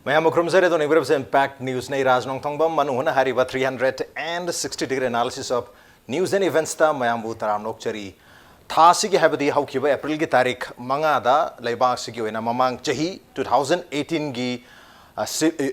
Mayam Krumzare on Ibrahim's Impact News Nay Rajnong Tongbam Manuhana Hariba 360-degree analysis of news and events ta Mayam Utaram Nokchari. Thasi ki habadi haukiba April ki tarik mangada laibak sigi oina mamang chahi 2018 gi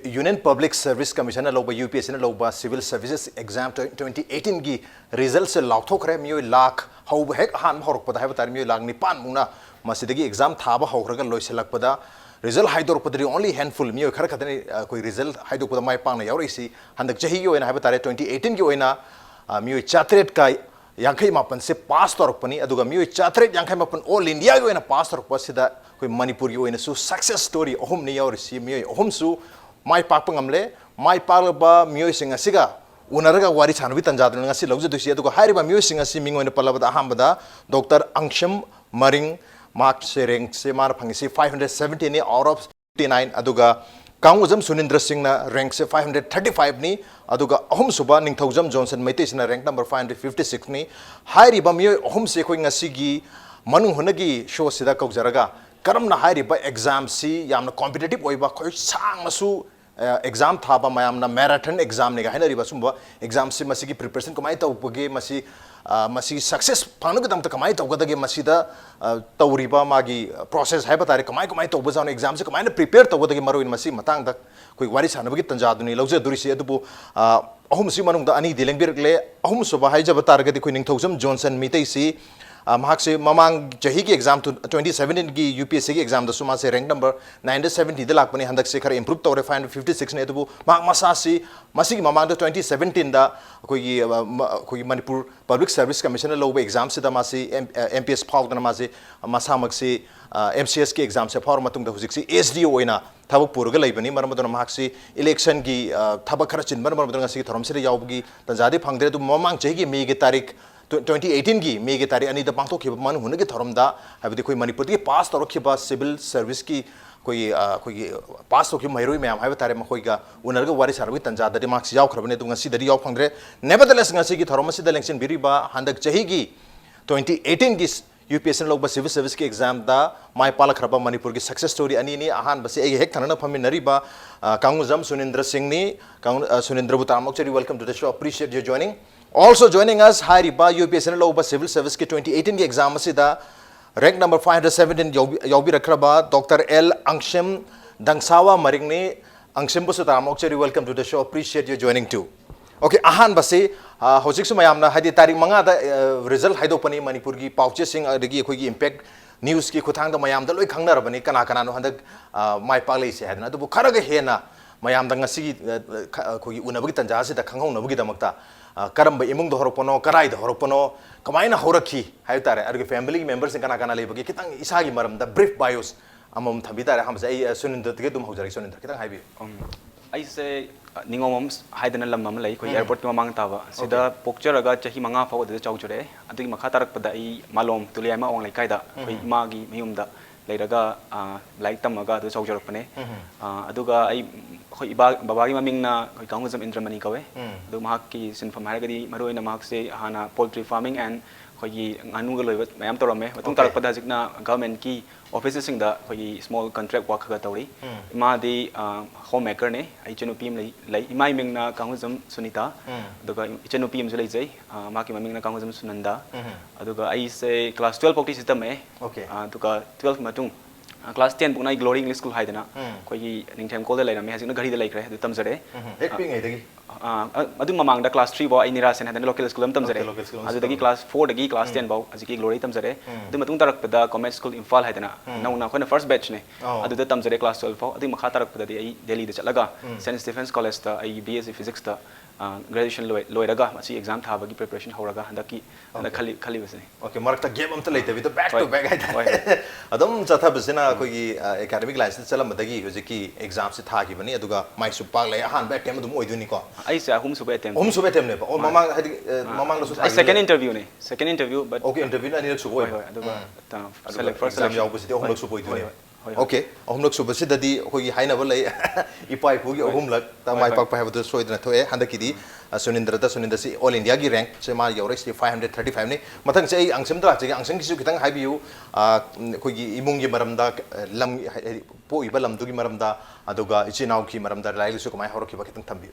Union Public Service Commission loba UPSC na loba Civil Services Exam 2018 gi results se laukthokre miyoi lakh hau hek han horokpada habatar miyoi lakh nipan mungna masidagi exam thaba hokraga loiselakpada result haidor padri only handful miyoi khar khatani koi result haidor pada mai pangna yaurisi handak chahi gi oina habatare 2018 gi oina miyoi chatret kai Yankai Mapan se pass torpani, Aduga Mu Chatret Yankai Mapan all India go in a pass torpasida, with Manipur you in a success story, Ohum Nia receive me, Ohumsu, my Papangamle, my Palaba, musing a cigar, Unaraga Waritan with Anjadran, as he loves to see Aduga Hariba musing a seeming in the Palabada Hambada, Dr. Angsham Maring, Mark Sering, Semar Pangisi, 570 out of 59 Aduga. Kanguzam Sunindra Singh na rank se 535 ni aduga ahum suba Ningthaujam Johnson Maitis na rank number 556 ni hairi ba miyo ahum se khoi ngasigi manung hunagi show sida kaujaraga karam na hairi ba exam si yamna competitive oiba khoi sang nasu exam thaba mayamna marathon exam ne ga haina riba sumba exam si masigi preparation kamai tawbage masi success phanugdam ta kamai tawgadage masida tawriba magi process haiba tare kamai tawba jana exam se kamai prepare tawgadage maroin masi matang da koi wari sanabagi tanjaduni lawje durisi adubu ahum si manung da ani dilengbirle ahum suba haijaba targadi koi Ningthaujam Johnson mitei si Mahakse Mamang Jahi exam to 2017 ki UPSC ki exam da suma se rank number 970 de lakpani handak se khar improve tawre 556 ne dubu mak masasi masigi mamang da 2017 da koi Manipur Public Service Commission lobe exam se da masi MPS phau da masi masamak se MCS ki exam se phau matung da hujik se SDO oina thabak purga laibani maramodona mahakse election ki thabak khar chin maramodona se thorom se yawgi tanjadi phangdre du mamang Jahi ki me ki tarik 2018 की मे के तारीख अनिदा पांतो की मन होने के थरम दा है कोई मणिपुर की पास तौर की बात सिविल सर्विस की कोई पास तो की महिरोई में है तारे में कोई का उनर के वारी सार्वि तंजा दरी मार्क्स याव खरबने तो ngasi दरी याव फंगरे नेवरदलेस ngasi की थरम से इलेक्शन बिरिबा हंदक चाही की 2018 की UPSC लोग बस सिविल सर्विस की एग्जाम दा माय पाल खरबा मणिपुर की सक्सेस स्टोरी अनि नि आहान बस एक हेक थनना फमी नरीबा कांगुजम सुनिंद्र सिंह नि सुनिंद्र बुताम actually welcome to the show, appreciate you joining. Also joining us, Hariba UPSC Loba Civil Service ki 2018 ki exam sida rank number 517 Yobi Rakraba Dr. L. Angsham Dangsawa Maringni Angsham Busutam actually welcome to the show, appreciate you joining too. Okay, ahan basi hojik sumayamna hadi tarik manga da result haido pani Manipur ki pauche sing adagi khoi ki impact news ki khuthang da mayam da loi khangna rabani kana no handak mai palei se hadna du kharaga hena mayam da ngasi khoi unabagi tanja se da khanghong nabagi damakta Karamba imung do horopono, karai do horopono, kamaina horaki, haytare, arge family members in kana lebagi, kitang isagi maram, the brief bios, among Tabita Hamza, Sunindra Gedum Hosari, Sunindra, Kitang Habi. I say Ningomums, Haidanala Mamalay, airport Mamang Tava, Sida, Pokcharaga, Chahimanga for the Chowchure, I think Makatarak Padai, Malom, Tuliama, only Kaida, Magi, Miumda, Later, like Tamaga, the Chowchure Pane, Aduga, Babagi Maming na Kangusam Intramani Kawe, the Mahaki Sin from Haragadi, Maruina Mahakse, Hana, poultry farming and Hoyi Anugal, Mayam Torame, Tuntar Padazigna, government key offices in the Hoyi small contract worker Tori, Ma the homemaker ne, Ichenopim like Imaming Kangusam Sunita, the Ichenopim Zulaze, Maki Maming Kangusam Sunanda, Aduga I say class 12 of system, okay, Tuka 12 Matung. Class 10 punai glory English school haidana koi ningthem ko de laina me hasina gari de laikre du tamjare ek ping ai adu mamang da class 3 bo ai nira sen hadana local school am tamjare adu dagi class 4 dagi class 10 bo aziki glory tamjare du matung tarak pada commerce school Imphal haidana nauna khona first batch ne adu da tamjare class 12 bo adu makha tarak pada ai Delhi de chalaga St Stephen's College ta ai BSc physics ta graduation loiraga masi exam thabagi preparation horaga handaki khali basne okay marakta game am ta leite with back to back haida adum chatha basina koi academic license chalam badagi hojiki exam se tha gi bani aduga mai supak le ahan back time adum oiduni ko ai se hum sube attempt ne o mamang mamang lo su second interview but okay interview na ni su boy aduga first exam yaw busiti hum lo su boy duni okay अहुमलक सुबसिददी अखोगी हाइनब लay इपा इपुगी अहुमलक ता माइ पाक पाइबदु सोइदना थोए हंदकिदी सुनिंद्र सी ऑल इंडिया की रैंक से मा यौरे 535 ने मथंग से अंगसम दा जे अंगसम किसु खितंग हाइबियु अखोगी इमुंग की मरमदा लम पोइबा लमदुगी मरमदा अदुगा इचिनाउ की मरमदा लाइलसु कमाय हरखिबा खितंग थंबियु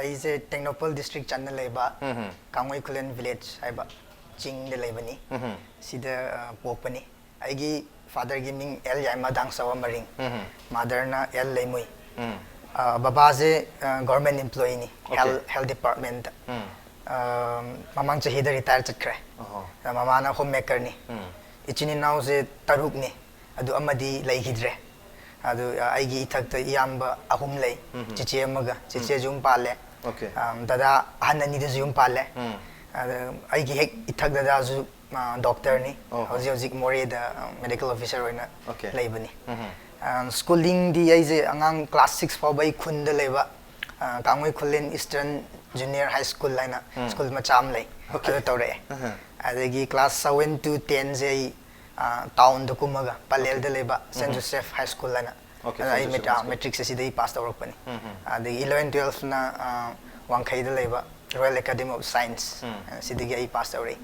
ऐसे टेक्नोपल डिस्ट्रिक्ट चंद लेबा कांगोई खुलेन विलेज हाइबा चिंग दे लेबनी सिदा पोपनी आइगी फादर की मिंग एल यामा दांग सवा मरिंग मदर ना एल लेमुई बाबा से गवर्नमेंट एम्प्लॉई नि हेल्थ डिपार्टमेंट ममांग से हिदर रिटायर चक्रे मामा ना होम मेकर नि इचिनी नाउ से तरुक नि अदु अमदी लेखिद्रे अदु आइगी इथक त इयाम्बा अहुम ले चिचे अमगा चिचे जुम पाले दादा हननी दे जुम पाले आइगी हेक इथक दादा जु डॉक्टर नि हौजी हौजी मोरे द मेडिकल ऑफिसर होइना लेबनी स्कूलिंग दी आइजे अंगांग क्लास 6 फाउ बाई खुन द लेबा कांगोई खुलेन ईस्टर्न जूनियर हाई स्कूल लाइना स्कूल मचाम ले अदु तौरे अदगी क्लास 7 to 10 जे टाउन द कुमगा पलेल द लेबा सेंट जोसेफ हाई स्कूल लाइना आई मैट्रिक से सीधे पास तौरकपनी अदगी 11 12 ना वांखै द लेबा रॉयल एकेडमी ऑफ साइंस सीधे आई पास तौरे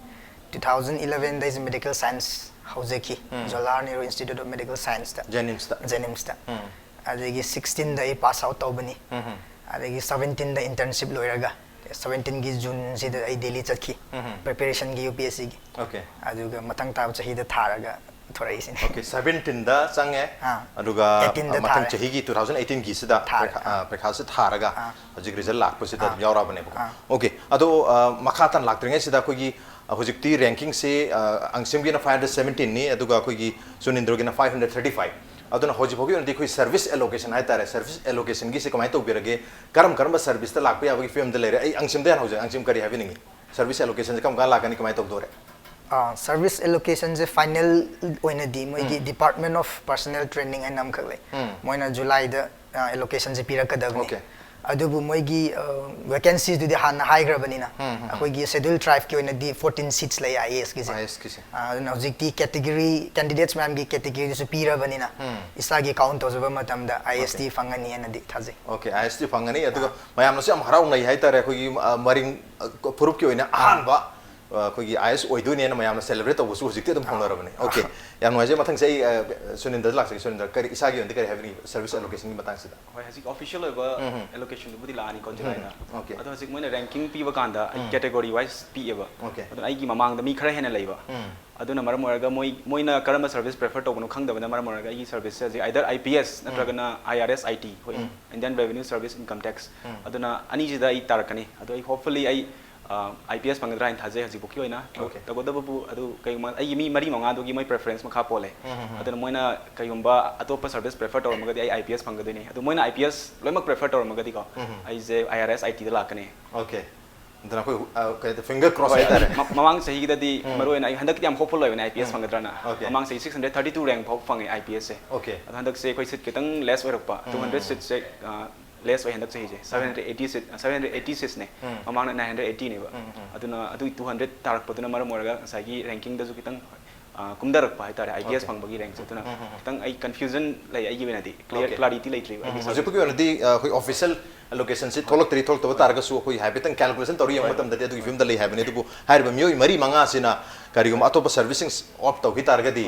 2011 there is medical science hauzeki Jawaharlal Nehru Institute of Medical Science ta Jenims ta adegi 16 da pass out tawbani adegi 17 da internship loiraga 17 gi June sida ai Delhi chakhi preparation gi UPSC gi okay aduga matang ta chahi da tharaga thorai sin okay 17 da change aduga matang chahi gi 2018 gi sida prekha se tharaga hojik result lakpo sida yaura bane okay ado makhatan laktringe sida koi gi हजिक्ति ranking से अंगसिम की 517 ने अदुगा कोई सुनिंद्र की 535 अदुना हजि भोगी उनदी कोई service allocation है तारे सर्विस एलोकेशन की से कमाई तो बिरगे करम सर्विस त लाख याबगी फिल्म द लेरे आई अंगसिम दे हजि अंगसिम करी हाबि निंगी सर्विस एलोकेशन से कम का लागानी कमाई तो दोरे सर्विस एलोकेशन से फाइनल ओइना दी मोगी department of personal training and नाम खले मोइना जुलाई द एलोकेशन से पिरकदबनी ओके अदुबु मोगी वैकेंसीज दुदि हाना हाइग्रबनिना अखोगी शेड्यूल ट्राइब की ओइना दी 14 सीट्स ले आईएएस की से हजिक्ति कैटेगरी कैंडिडेट्स मैम की कैटेगरी से पिरबनिना इसागी काउंट तोजबा मतमदा आईएसटी फंगनी एना दी थाजे ओके आईएसटी फंगनी अदुगा मयामनो से हम हराउ नै हाइतारे अखोगी मरिंग प्रूफ की ओइना आहानबा कोई आईएस ओइदुने न मयामनो सेलिब्रेट तबसु हजिक्ति दम फंगरबने ओके याम नोजे मथंग से सुनिंदर लाक्से सुनिंदर करी इसागी ओंदि करी हैवनी सर्विस एलोकेशन की मतंग सिदा होय हजिक ऑफिशियल ओबा एलोकेशन बुदी लानी कोंजलाइना ओके अदो हजिक मोने रैंकिंग पीबा कांदा कैटेगरी वाइज पीएबा ओके अदो आइगी ममांग द मी खरा हेना लैबा अदुना मरम ओरगा मोइना करम सर्विस प्रेफर तोबनो खंगदबना मरम ओरगा ई सर्विस से आइदर आईपीएस नत्रगना आईआरएस आईटी होय Indian Revenue Service income tax अदुना अनी जिदा ई तारकनी अदो आई होपफुली आई IPS पंगद्रा इन थाजे हजि बुकी होइना तगोदबु अदु कयमा आई मी मरी मंगा दुगी मै प्रेफरेंस मखा पोले अदु मोइना कयुम्बा अतोप सर्विस प्रेफर तोरमगदि आई IPS पंगदनि अदु मोइना IPS लोइमक प्रेफर तोरमगदि को आई जे IRS IT दा लाकने ओके दना कोइ कय फिंगर क्रॉस है ममांग सही गदि मरोइना आई हंदक याम होपफुल होइना IPS पंगद्राना ममांग से 632 रैंक फो फंगे IPS से ओके हंदक से कोइ सिट केतंग लेस ओरपा 200 सिट से लेस way हंदक चाहिए 786 ने ममांग 980 ने अदुना अदु 200 तारक पदुना मरम मोरगा सागी रैंकिंग दजु कितंग कुमदरक पाइ तारे IPS पंगबगी रैंक सतुना कितंग आई कंफ्यूजन लै आई वेनादी क्लियर क्लैरिटी लैत्रि हजि पुगी वनदी कोइ ऑफिशियल लोकेशन से थोलक तरी थोलक तब तारग सु कोइ हाइबेतंग कैलकुलेशन तौरी यम मतम ददे अदुगी फिल्म द लै हाइबने दुबु हाइब मियोइ मरी मंगा सिना करिगुम अतोप सर्विसिंग ऑफ तौगी तारगदी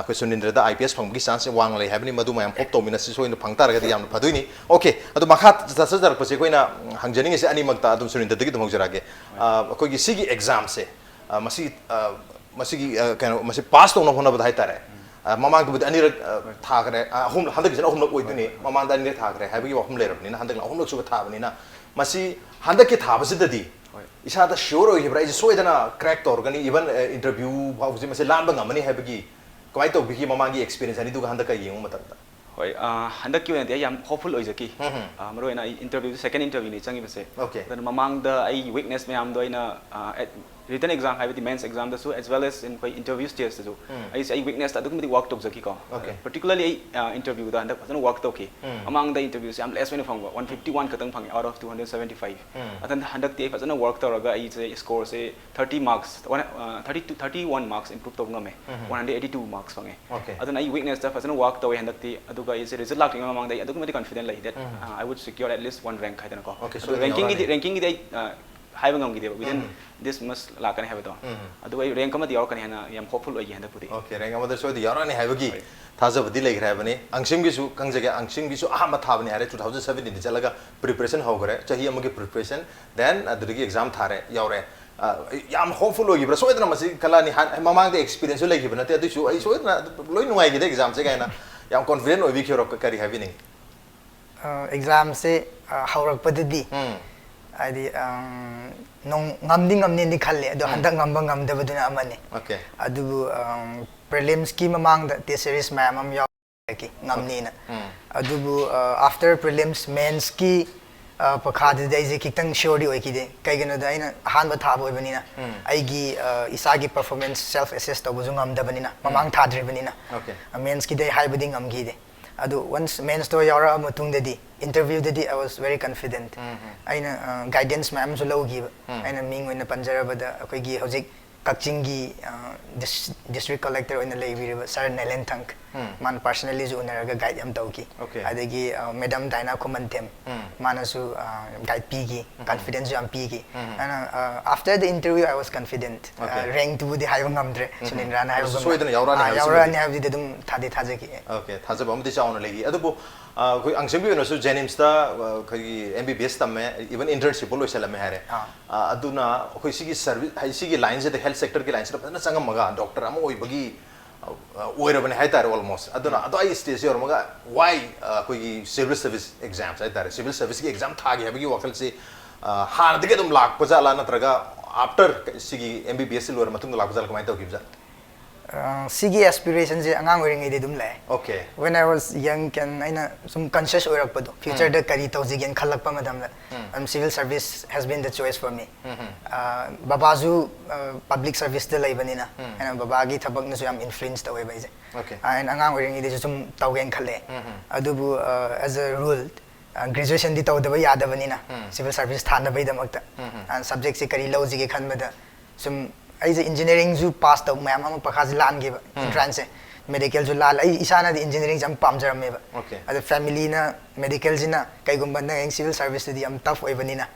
कोइ सुनिंद्र द IPS पंगबगी चांस वांग लै हाइबनि मदु मयम होप तौमिना सि सोइन फंग तारगदी याम फदुइनी ओके अदु मखा तसजरक पसे कोइना हंगजनिंग से अनि मक्ता अदुम सुनिंद्र दगी दम होजरागे कोइगी सिगी एग्जाम से मसी मसीगी कनो मसी पास तौना होना बधाई तारे ममांग दुबु अनिरक थागरे अहुम हंदक जन अहुम ओइदुनी ममांग द अनिरक थागरे हाइबगी वहुम लेरबनिना हंदक अहुम सुब थाबनिना मसी हंदक के थाबसिददी इसादा श्योर ओइब्रा इज सोइदना क्रैक तौरगनी इवन इंटरव्यू फाउजी मसे लांब ngमनी हाइबगी कमाई तौबिगी ममांगी एक्सपीरियंस अनि दुगा हंदक येंगु मतदा होय हंदक की ओइदे याम होपफुल ओइजकी मरोइना इंटरव्यू सेकंड इंटरव्यू नि चंगी बसे ओके दन ममांग द आई वीकनेस में आम दोइना written exam हाइबदी मेंस एग्जाम दसु as well as in कोई interview stage दसु आई से weakness ता दुकमदी work तोक जकी को Okay. particularly interview दा हंदक फजन work तोकी among the interviews am less when फंग 151 खतंग फंग out of 275 अतन हंदक ती फजन work तोरगा आई से score से 30 marks 30 to 31 marks improve तोक ngame 182 marks फंगे Okay. अतन आई weakness ता फजन work तोय हंदक ती अदुगा आई से result lakh among the अदुकमदी confident lai that I would secure at least one rank हाइदन को Okay, so ranking की हाइबा ngam gi within this must lakani haibado adu ai rank amadi yaw kani hana yam hopeful oi handa pudi okay rang amada so di yarani haibagi thajabadi legra habani angsim gi su kangjage angsim gi su ahma thabani hare 2017 di chalaga preparation hogre chahi amagi preparation then adrigi exam thare yawre yam hopeful oi gibra so idna masi kala ni mamang de experience legi bana te adu su ai so idna loi nuai gi de exam se gaina yam confident oi bi khiro kari having exam se haurak padadi adi nong ngamni ni khalle ado handak ngamba ngamdabaduna amane okay adu prelims ki mamang da test series ma'am yaw ki ngamni na adu after prelims mains ki pakhad dai je kitang sure oi ki de kai gano da ina han ba tha boi bani na ai gi isa gi performance self assess to bujung ngamdabani na mamang tha dri bani na okay mains ki dai hai bading am gi de adu once mains to yara matung dadi interview dadi I was very confident aina guidance ma'am so low gi aina ming oina panjarabada akoi gi hojik kakching gi district collector oina leibiriba sir Nelen Thank man personally ju unaraga guide am tauki Okay. adagi madam Daina Kumantem manasu guide pi gi confidence am pi gi and after the interview I was confident Okay. rank to the high ngamdre sunin rana high So, idana yaurani haibsi yaurani habdi dum thadi thajaki okay thajab amdi chauna legi adubu koi angsim bi no su jenims ta koi MBBS tamme even internship lo selame hare aduna koi sigi service hai sigi lines the health sector ki lines na sangam maga doctor am oi bagi oirabane hai tar almost aduna ado ai stage yor maga why koi civil service exams hai tar civil service ki exam thagi habagi wakal se har dige dum lak pajala natraga after sigi MBBS lor matung lak pajala kamai tau kibja sigi aspirations je angang oring ide dum lai okay when I was young can aina sum conscious oirak pado future da kari tawjigen khalak pa madam la civil service has been the choice for me babaju public service da lai banina and baba gi thabak na so am influence tawai bai je okay and angang oring ide sum tawgen khalle adubu as a rule graduation di tawdaba yadabanina civil service thana bai damakta and subject se kari lawjige khanbada sum ai je engineering ju pass taw mayam am pakhaji lan ge entrance medical ju lal ai isana di engineering jam pamjar me ba Okay. ada family na medical jina kai gumba na eng civil service di am tough oi banina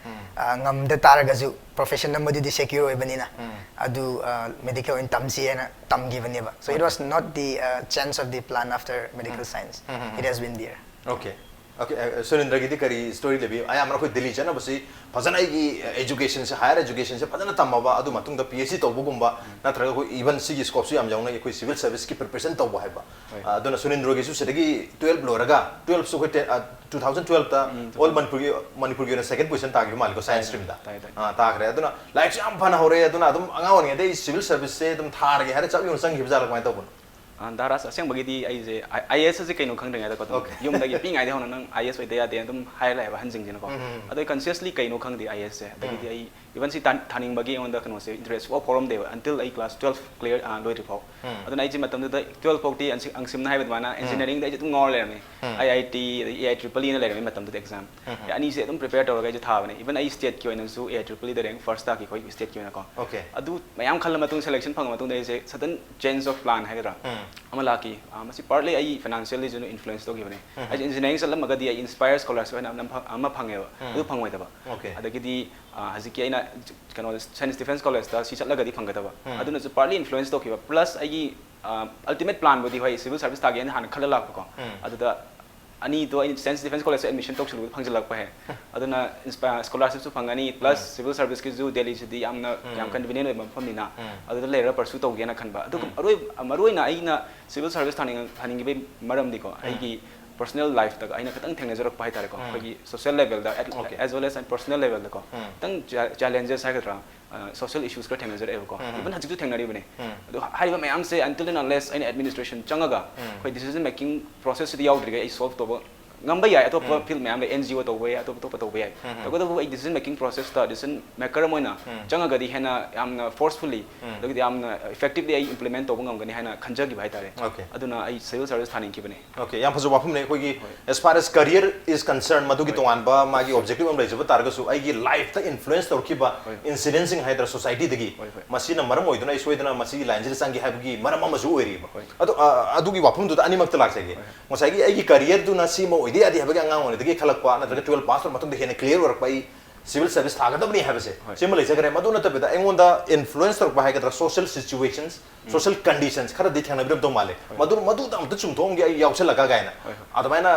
ngam da taraga ju profession na modi di secure oi banina adu medical in tamsi na tam given ba so it was not the chance of the plan after medical science it has been there okay okay Surendra gi kari story lebi I amra koi Delhi jana basi phajana gi education se higher education se phajana tamaba adu matung da PhD to bugumba natraga koi even sigi scope su yam jauna koi civil service ki preparation to ba haiba aduna Surendra gi su sedagi 12 loraga 12 su koi 2012 ta all manipur gi na second position ta gi mal ko science stream da ta kare aduna like am phana hore aduna adum anga woni de civil service se dum thar gi hare chap yun sang gi bjala mai to bun daras aseng bagidi ai je IAS se kaino khang deng da ko yum da gi ping ai de hon nang IAS oi de ya de dum hai lai ba hanjing jin ko adoi consciously kaino khang de IAS se da gi ai even si thaning bagi on da kano se interest wa forum de until I class 12 clear loi report adon ai ji matam da 12 pok ti angsim na hai ba mana engineering da ji tum ngor le me IIT AIEEE na le me matam da exam ani se dum prepare to ga ji tha bane even ai state ki oina su AIEEE da rank first ta ki koi state ki oina ko okay adu mayam khal matung selection phang matung da se sudden change of plan hai ra amala ki masi partly ai financially junu influence to gi bane ai engineering salam magadi ai inspire scholars oina ama phange ba adu phangoi da ba okay adagi di haziki aina kano Saint Stephen's College da si chatlaga di phangata ba aduna su partly influence to ki ba plus ai ultimate plan bodi hoi civil service ta gen han khala lak ko aduda ani do Saint Stephen's College admission tok chulu phangjal pa he aduna inspire scholarship su phangani plus civil service ki ju Delhi si di yam convenient oi mafam ni na aduda lera pursue to gen khan ba adu maroi na ai na civil service thaning gi be maram di ko ai gi personal life ta aina katang thengna jarak pai tare ko kogi social level da as well as personal level da ko tang challenges ha katra social issues ka thengna jarak ko even hajik tu thengna ri bane do haiba mayam se until and unless any administration changaga koi decision making process di yaudri ga solve to ngamba yai atop field ma'am ले NGO तो वे atop तो पतो वे तो को तो decision making process था decision maker Moina चंगा गदी है ना यामना forcefully तो कि यामना effectively आई implement तो बंगम गनी है ना खंजा की भाई तारे अदुना आई civil service थाने की बने okay याम फजो वाफम ने कोई की as far as career is concerned मधु की तो आनबा मागी objective हम ले जब तारगो सु आई की life ता influence तो की बा incidencing है दर society दगी मसी न मरम होइदना इसो इदना मसी line जिल संगी है की मरम मजु ओइरी बा अदु की वाफम तो अनी मक्त लाग सके मसाई की आई की career दु ना सी मो ओइदी आदि है बगे अंगांग होने दगी खलक पा ना 12 पास और मतम दे हेने clear वर्क पाई civil service था गदबनी है बसे सिंपल इसे करे मधु न तबेदा एंगोंदा influence तो बाहे कदर social situations social conditions खरा दि थंगना बिरम तो माले मधु तम तो चुमथोंग गे यावसे लगा गायना अदमायना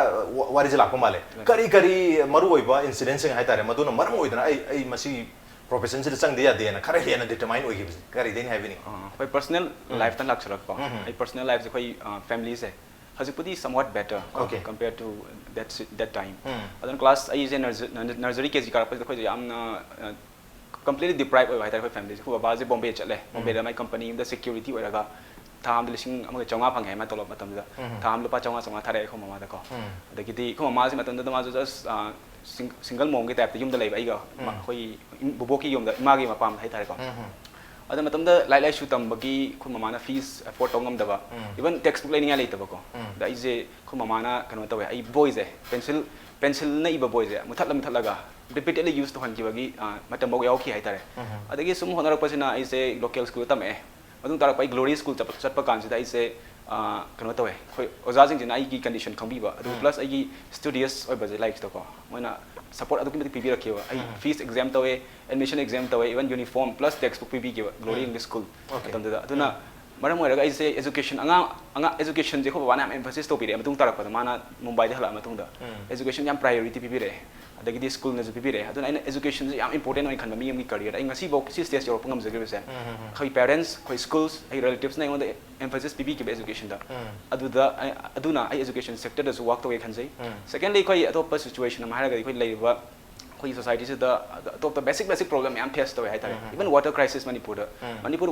वारी जे लाको माले करी करी मरु ओइबा इन्सिडेंट सिंग हाय तारे मधु न मरम ओइदना आई मसी प्रोफेशन से संग दिया देना खरा हेना डिटरमाइन ओइगी करी देन है बिनी कोई पर्सनल लाइफ तन लक्ष्य रख पा आई पर्सनल लाइफ से कोई फैमिली से Hazipudi somewhat better compared to that time. Adon class I is nursery ke zikar pa khoi am completely deprived oi hai family ko baba je Bombay chatle Bombay da my company the security oi raga tham lising am chonga phang hai ma tolop matam da tham lupa chonga thare ko mama da ko adagidi ko mama se matam da ma just single mom ke type yum da lei ba iga khoi bobo ki yum da ma gi ma pam hai thare ko अदम मतम the लाइ लाइ शुतम बगी खुम माना fees afford तोंगम दबा even text book लेनिया लेतबा को the इजे खुम माना कनो तवे आई बॉयज है पेंसिल न इबा बॉयज है मुथलगा रिपीटेडली यूज तो हनकी बगी मतम बग याव की हाइतारे अदगी सुम होनर पसिना इसे लोकल स्कूल तमे मदुं तारक पाई ग्लोरी स्कूल चटपा कान से इसे कनो तवे खोय ओजा जिंग जिना आई की कंडीशन खंबीबा अदु प्लस आई स्टूडियस ओय बजे लाइक तो को Mona support adu ki pb rakhiwa ai fees exam tawe admission exam tawe even uniform plus textbook pb ki glory english school atam da aduna maram oiraga ai se education anga education je ko bana am emphasis to pire matung tarak pa mana mumbai da hala matung da education yam priority pb re adagi di school na ju pb re aduna ai education je yam important oi khanba mi am ki career ai ngasi bok si stage yor pangam jagre se khoi parents khoi schools ai relatives na ngon emphasis pb ki education da aduna ai education sector da su work to khanjai secondly khoi atop situation am haraga khoi leiba khoi society se da atop basic problem am face to hai tare even water crisis manipur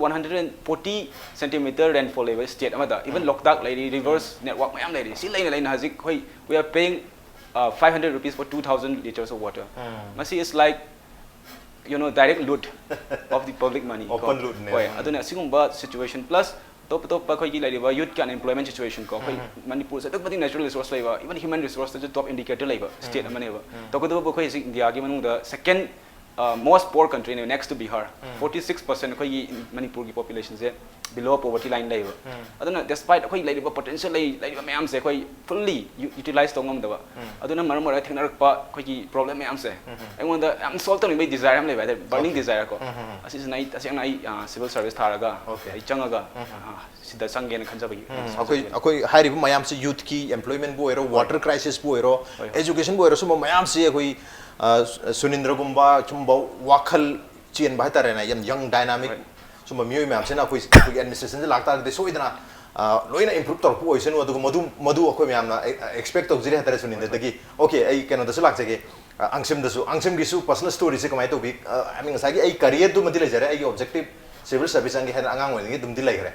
140 centimeter rainfall level state amada even loktak lady reverse network mayam lady si lain hazik khoi we are paying 500 rupees for 2000 liters of water masi is like you know direct loot of the public money open loot ne aduna sigumba situation plus top khoi ki laiba youth kan employment situation ko khoi manipur se tak natural resource laiba even human resource the top indicator laiba state amane ba to ko do khoi india gi manung da second most poor country next to Bihar 46% khoi manipur gi population se below poverty line laiba aduna despite khoi laiba potential laiba mayam se khoi fully utilize tongam da ba aduna maram mara thengnar pa khoi gi problem mayam se engon da am solve to ni desire am laiba burning desire ko asina civil service tharaga ai changaga sida sangen khanjabagi akoi hairi mayam se youth ki employment bo ero water crisis bo ero education bo ero so mayam se akoi Sunindra gumba chumba wakhal chien bai tare na young dynamic chumba mioi myam se na koi administration je lagta de so idana loina improve tor pu oisen adu madu akoi myam na expect to jire tare Sunindra dagi okay ai keno da su lagse ge angsim gi su personal story se kamai to bi I mean sagi ai career du madi le jare ai objective civil service angi hen angang woni dum di lai gre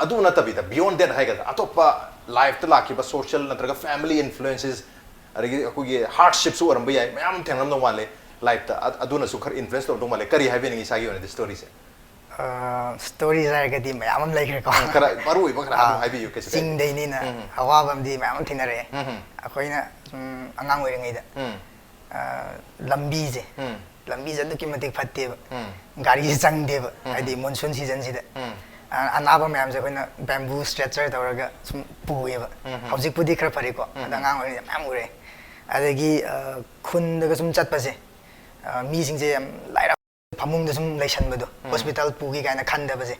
adu na tabi da beyond that hai ga atopa life ta lakhi ba social natraga family influences अरे अखोगी hardship सु Oram बयाय मयाम थेंगरम दो माले life ता अदुना सु खर influence दो माले करी highway नि सागी ओने story से स्टोरी जायगदी मयाम लाइक को खरा मारुई बखरा हाइबे यु केसे सिंग दैनी ना अवाबम दि मयाम थिनरे अखोइना अंगांग ओइरंगै दा लंबी जे दुकी मतिक फत्ते गाड़ी जंगदे आदि मॉनसून सीजन सिदा अनाबा मैम से कोइना बैम्बू स्ट्रेचर तौरगा सुम पुएबा हौजिक पुदि खरा फरेको अंगांग ओइना मयाम उरे अदगी खुनदगा सुम चटपसे मी सिंजे लाइरा फमुंग सुम लैसनबदो हॉस्पिटल पुगी काइना खंदबसे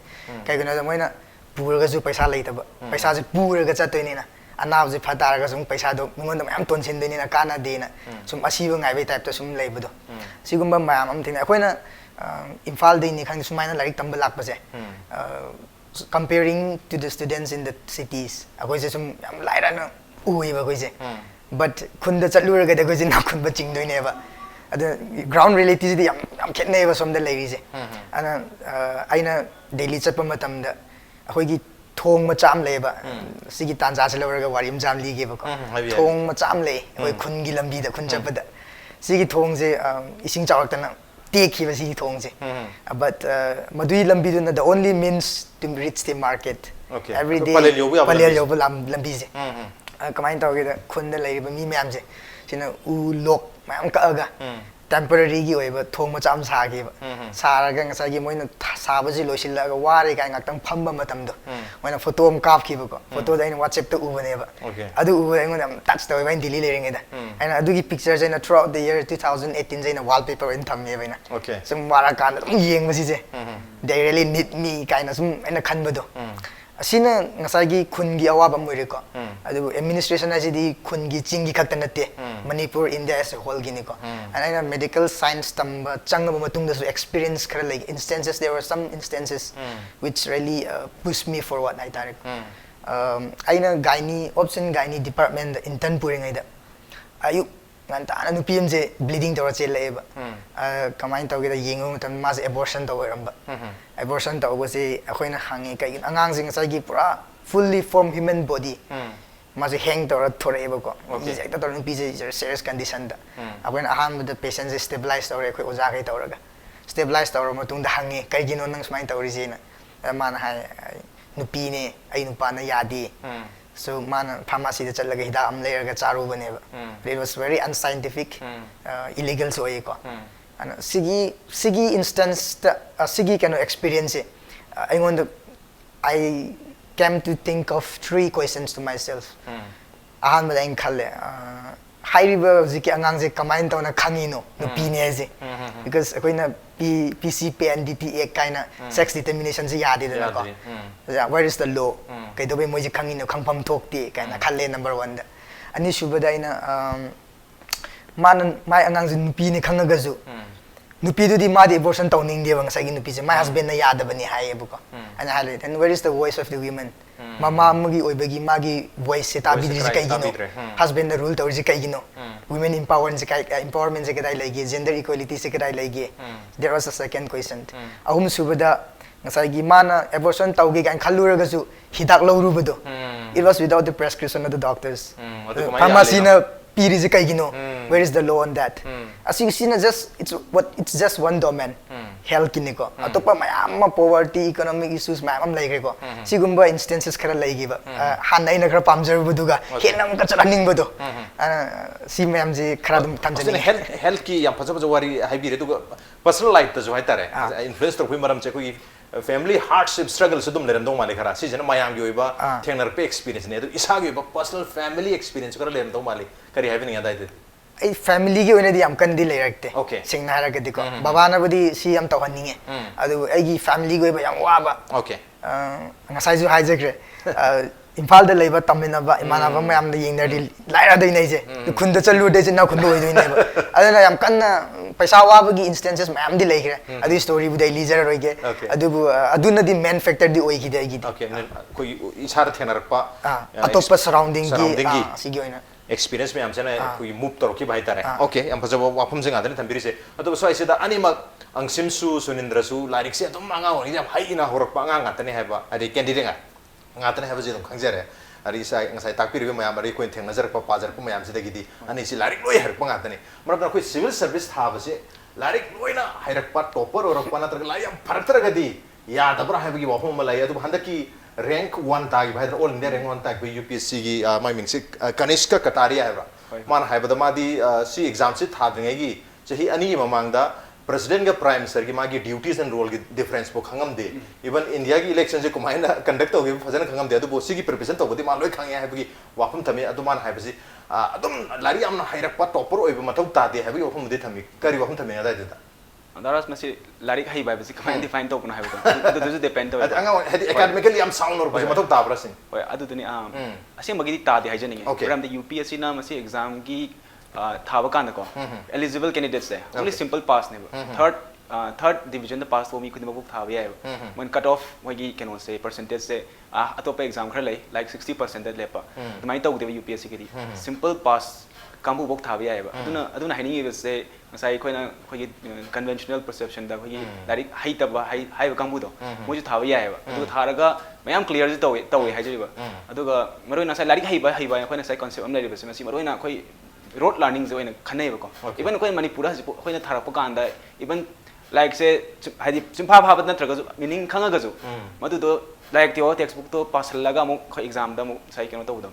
कइगनो मोइना पुरगा जु पैसा लैतबा पैसा जे पुरगा चतोइनिना अनाब जे फतारगा सुम पैसा दो मिंगोंद मयाम तोनसिनदैनिना काना देना सुम असीबो गाइबे टाइप तो सुम लैबदो सिगुम्बा मयाम अम थिना अखोइना इम्फाल दैनि खंग सुमाइना लाइक तंबा लाकपसे comparing to the students in the cities अखोइ से सुम याम लाइरा न उइबा कोइ से but खुंद चलुरगा द कोइ ना खुंब चिंगदोइनेबा अद ग्राउंड रियलिटी दि याम खेनेबा सोम द लेरि से अना आइना डेली चटप मतम द अखोइ thong macham leba sigi tanja se lawra ga wari macham li ge ba ko thong macham le oi khun gi lambi da khun chapa da sigi thong je ising chawak ta na te khi ba sigi thong je but madui lambi du na the only means to reach the market every day palel yo lambi je kamai ta ge da khun da lai ba mi myam je sina u lok mayam ka ga temporary gi oi ba thong macham sa ge ba sa ga ngasa gi moina sa ba ji loisil la ga wari ga ngak pham ba matam do moina photo am kap ki ba ko photo da ina whatsapp ta u bane ba adu u ba ngona touch to ba in delete le da and adu gi pictures ina throughout the year 2018 jaina wallpaper in tham me ba ina sum wara kan yeng ma si je they really need me kind of sum ina khan ba do asina ngasai gi khun gi awa ba moi re ko adu administration as di khun gi ching gi khakta nate manipur india as a whole gi ni ko and I medical science tam chang ba matung da so experience khara like instances there were some instances which really pushed me forward I direct aina gynae option gynae department intern puring ai da ayu ngan ta na nupi am je bleeding tora che le ba kamain taw ge da yengu tam mas abortion taw ram ba abortion taw go se akhoina hangi kai angang jing sa gi pura fully formed human body mas hang tora thore ba ko is ekta tor nupi je serious condition da akhoina aham the patient is stabilized tora khoi oja kai tora ga stabilized tora matung da hangi kai gi no nang smai tori je na man hai nupi ne ai nupa na yadi so man pharmacy da chalaga hida am layer ga charu bane ba it was very unscientific illegal so ai ko and sigi instance sigi kind of experience I want to I came to think of 3 questions to myself ahan ba ing khalle high river ziki angang je kamain taw na khangi no nupi ne je because akoina PCP and DTA kind of sex determination je yadi da ko where is the law kai do be moi je khangi no khangpham thokti kind of khalle number 1 da ani subada ina man mai angang je nupi ne khanga ga ju nupi du di ma di abortion taw ning de bang sa gi nupi je my husband na yada bani hai bu ko and highlight and where is the voice of the women mama magi oibagi magi voice se ta bidri je kai gi no husband the rule taw je kai gi no women empowerment je kai empowerment je kai lagi gender equality se kai lagi there was a second question ahum subada ngasai gi mana abortion taw gi kan khalura ga su hidak lawru bado it was without the prescription of the doctors pharmacy na piri je kai gi no where is the law on that as you see na just it's just one domain health kini ko atopa mayam poverty economic issues mayam lai ko sigumba instances khara lai gi ba hanai na khara pamjar buduga henam ka charaning budu ana si mayam je khara dum tamjani health ki yam phaja phaja wari haibi re tu personal life ta jo hai tare influence to khui maram che koi family hardship struggle se dum leram dong male khara si jana mayam gi oiba thengnar pe experience ne tu isa gi ba personal family experience kara leram dong male kari hai ni adai de ai family gi oina di am kan di lai rakte singna hara ga di ko baba na budi si am taw haninge adu ai gi family gi ba yang wa ba ngasai ju hijack re imphal da leiba tamina ba imana ba mayam da yeng di laira dei nei je khun da chalu de na khun doi doi nei ba adana yam kan paisa wa ba gi instances mayam di lai gre adu story bu dai leisure roi ge adu bu aduna di main factor di oi gi dai gi koi isar thenar pa atop surrounding gi si gi oina experience me amsana koi move to ki bai tare okay am phaja wapum jing adane thambiri se adu so aise da anima angsim su sunindra su larik se adum anga oni jam hai ina horak pa anga tane ha ba adi candidate nga tane ha ba jidum khangjare ari sai ngasai takpiri be mayam ari koin theng nazar pa pajar pa mayam sida gidi ani si larik loi har pa nga tane marab koi civil service tha ba se larik loina hairak pa topper orak pa na tra la yam farak tra gadi ya dabra ha ba gi wapum malai adu handaki rank 1 tag by all India rank 1 tag by UPSC gi my means Kanishka Kataria hai man hai ba ma di si exam se tha denge gi chahi ani mamang da president ga prime minister gi ma gi duties and role gi difference bo khangam de even India gi election je kumai na conduct to gi fajan khangam de adu bo si gi preparation to bodi ma loi khang ya hai ba gi wapum thame adu man hai ba si adum lari amna hairak pa topper oi ba mathau ta de hai ba gi wapum de thami kari wapum thame da de Daras masi larik hai bai basi kamai define to kuna hai ba adu du depend to anga academically am sound or basi mathau ta bra sin oi adu duni asem bagi ta de hai jani ram de UPSC na masi exam gi thaba kan ko eligible candidates hai only simple pass ne third division the pass to me khudima buk thaba ya when cut off wagi can say percentage se atop exam khar lai like 60% that lepa mai to de UPSC ki simple pass ꯀꯥꯡꯕꯨ ꯕꯣꯛ ꯊꯥꯕ ꯌꯥꯏꯕ ꯑꯗꯨꯅ ꯍꯥꯏꯅꯤꯡꯉꯤꯕꯁꯦ ꯉꯁꯥꯏ ꯑꯩꯈꯣꯏꯒꯤ conventional perception ꯗ ꯑꯩꯈꯣꯏꯒꯤ ꯂꯥꯏꯔꯤꯛ ꯍꯩꯇꯕ ꯍꯥꯏꯕ ꯀꯥꯡꯕꯨꯗꯣ ꯃꯣꯏꯁꯨ ꯊꯥꯕ ꯌꯥꯏꯕ ꯑꯗꯨꯒ ꯊꯥꯔꯒ ꯃꯌꯥꯝ ꯀ꯭ꯂꯤꯌꯔꯁꯨ ꯇꯧꯋꯦ ꯍꯥꯏꯖꯔꯤꯕ ꯑꯗꯨꯒ ꯃꯔꯨꯑꯣꯏꯅ ꯉꯁꯥꯏ ꯂꯥꯏꯔꯤꯛ ꯍꯩꯕ ꯑꯩꯈꯣꯏꯅ ꯉꯁꯥꯏ ꯀꯟꯁꯦꯞ ꯑꯃ ꯂꯩꯔꯤꯕꯁꯦ ꯃꯁꯤ ꯃꯔꯨꯑꯣꯏꯅ ꯑꯩꯈꯣꯏ rote learning ꯖꯦ ꯑꯣꯏꯅ ꯈꯟꯅꯩꯕꯀꯣ ꯏꯚꯟ ꯑꯩꯈꯣꯏ ꯃꯅꯤꯄꯨꯔꯗ ꯍꯧꯖꯤꯛ ꯑꯩꯈꯣꯏꯅ ꯊꯥꯔꯛꯄ ꯀꯥꯟꯗ ꯏꯚꯟ ꯂꯥꯏꯔꯤꯛꯁꯦ ꯍꯥꯏꯗꯤ ꯆꯤꯡꯐꯥ ꯐꯥꯕ ꯅꯠꯇ꯭ꯔꯒꯁꯨ ꯃꯤꯅꯤꯡ ꯈꯪꯉꯒꯁꯨ ꯃꯗꯨꯗꯣ ꯂꯥꯏꯔꯤꯛꯇꯣ ꯇꯦꯛꯁꯕꯨꯛꯇꯣ ꯄꯥꯁꯜꯂꯒ ꯑꯃꯨꯛ ꯑꯩꯈꯣꯏ ꯑꯦꯛꯖꯥꯝꯗ ꯑꯃꯨꯛ ꯉꯁꯥꯏ ꯀꯩꯅꯣ ꯇꯧꯕꯗꯣ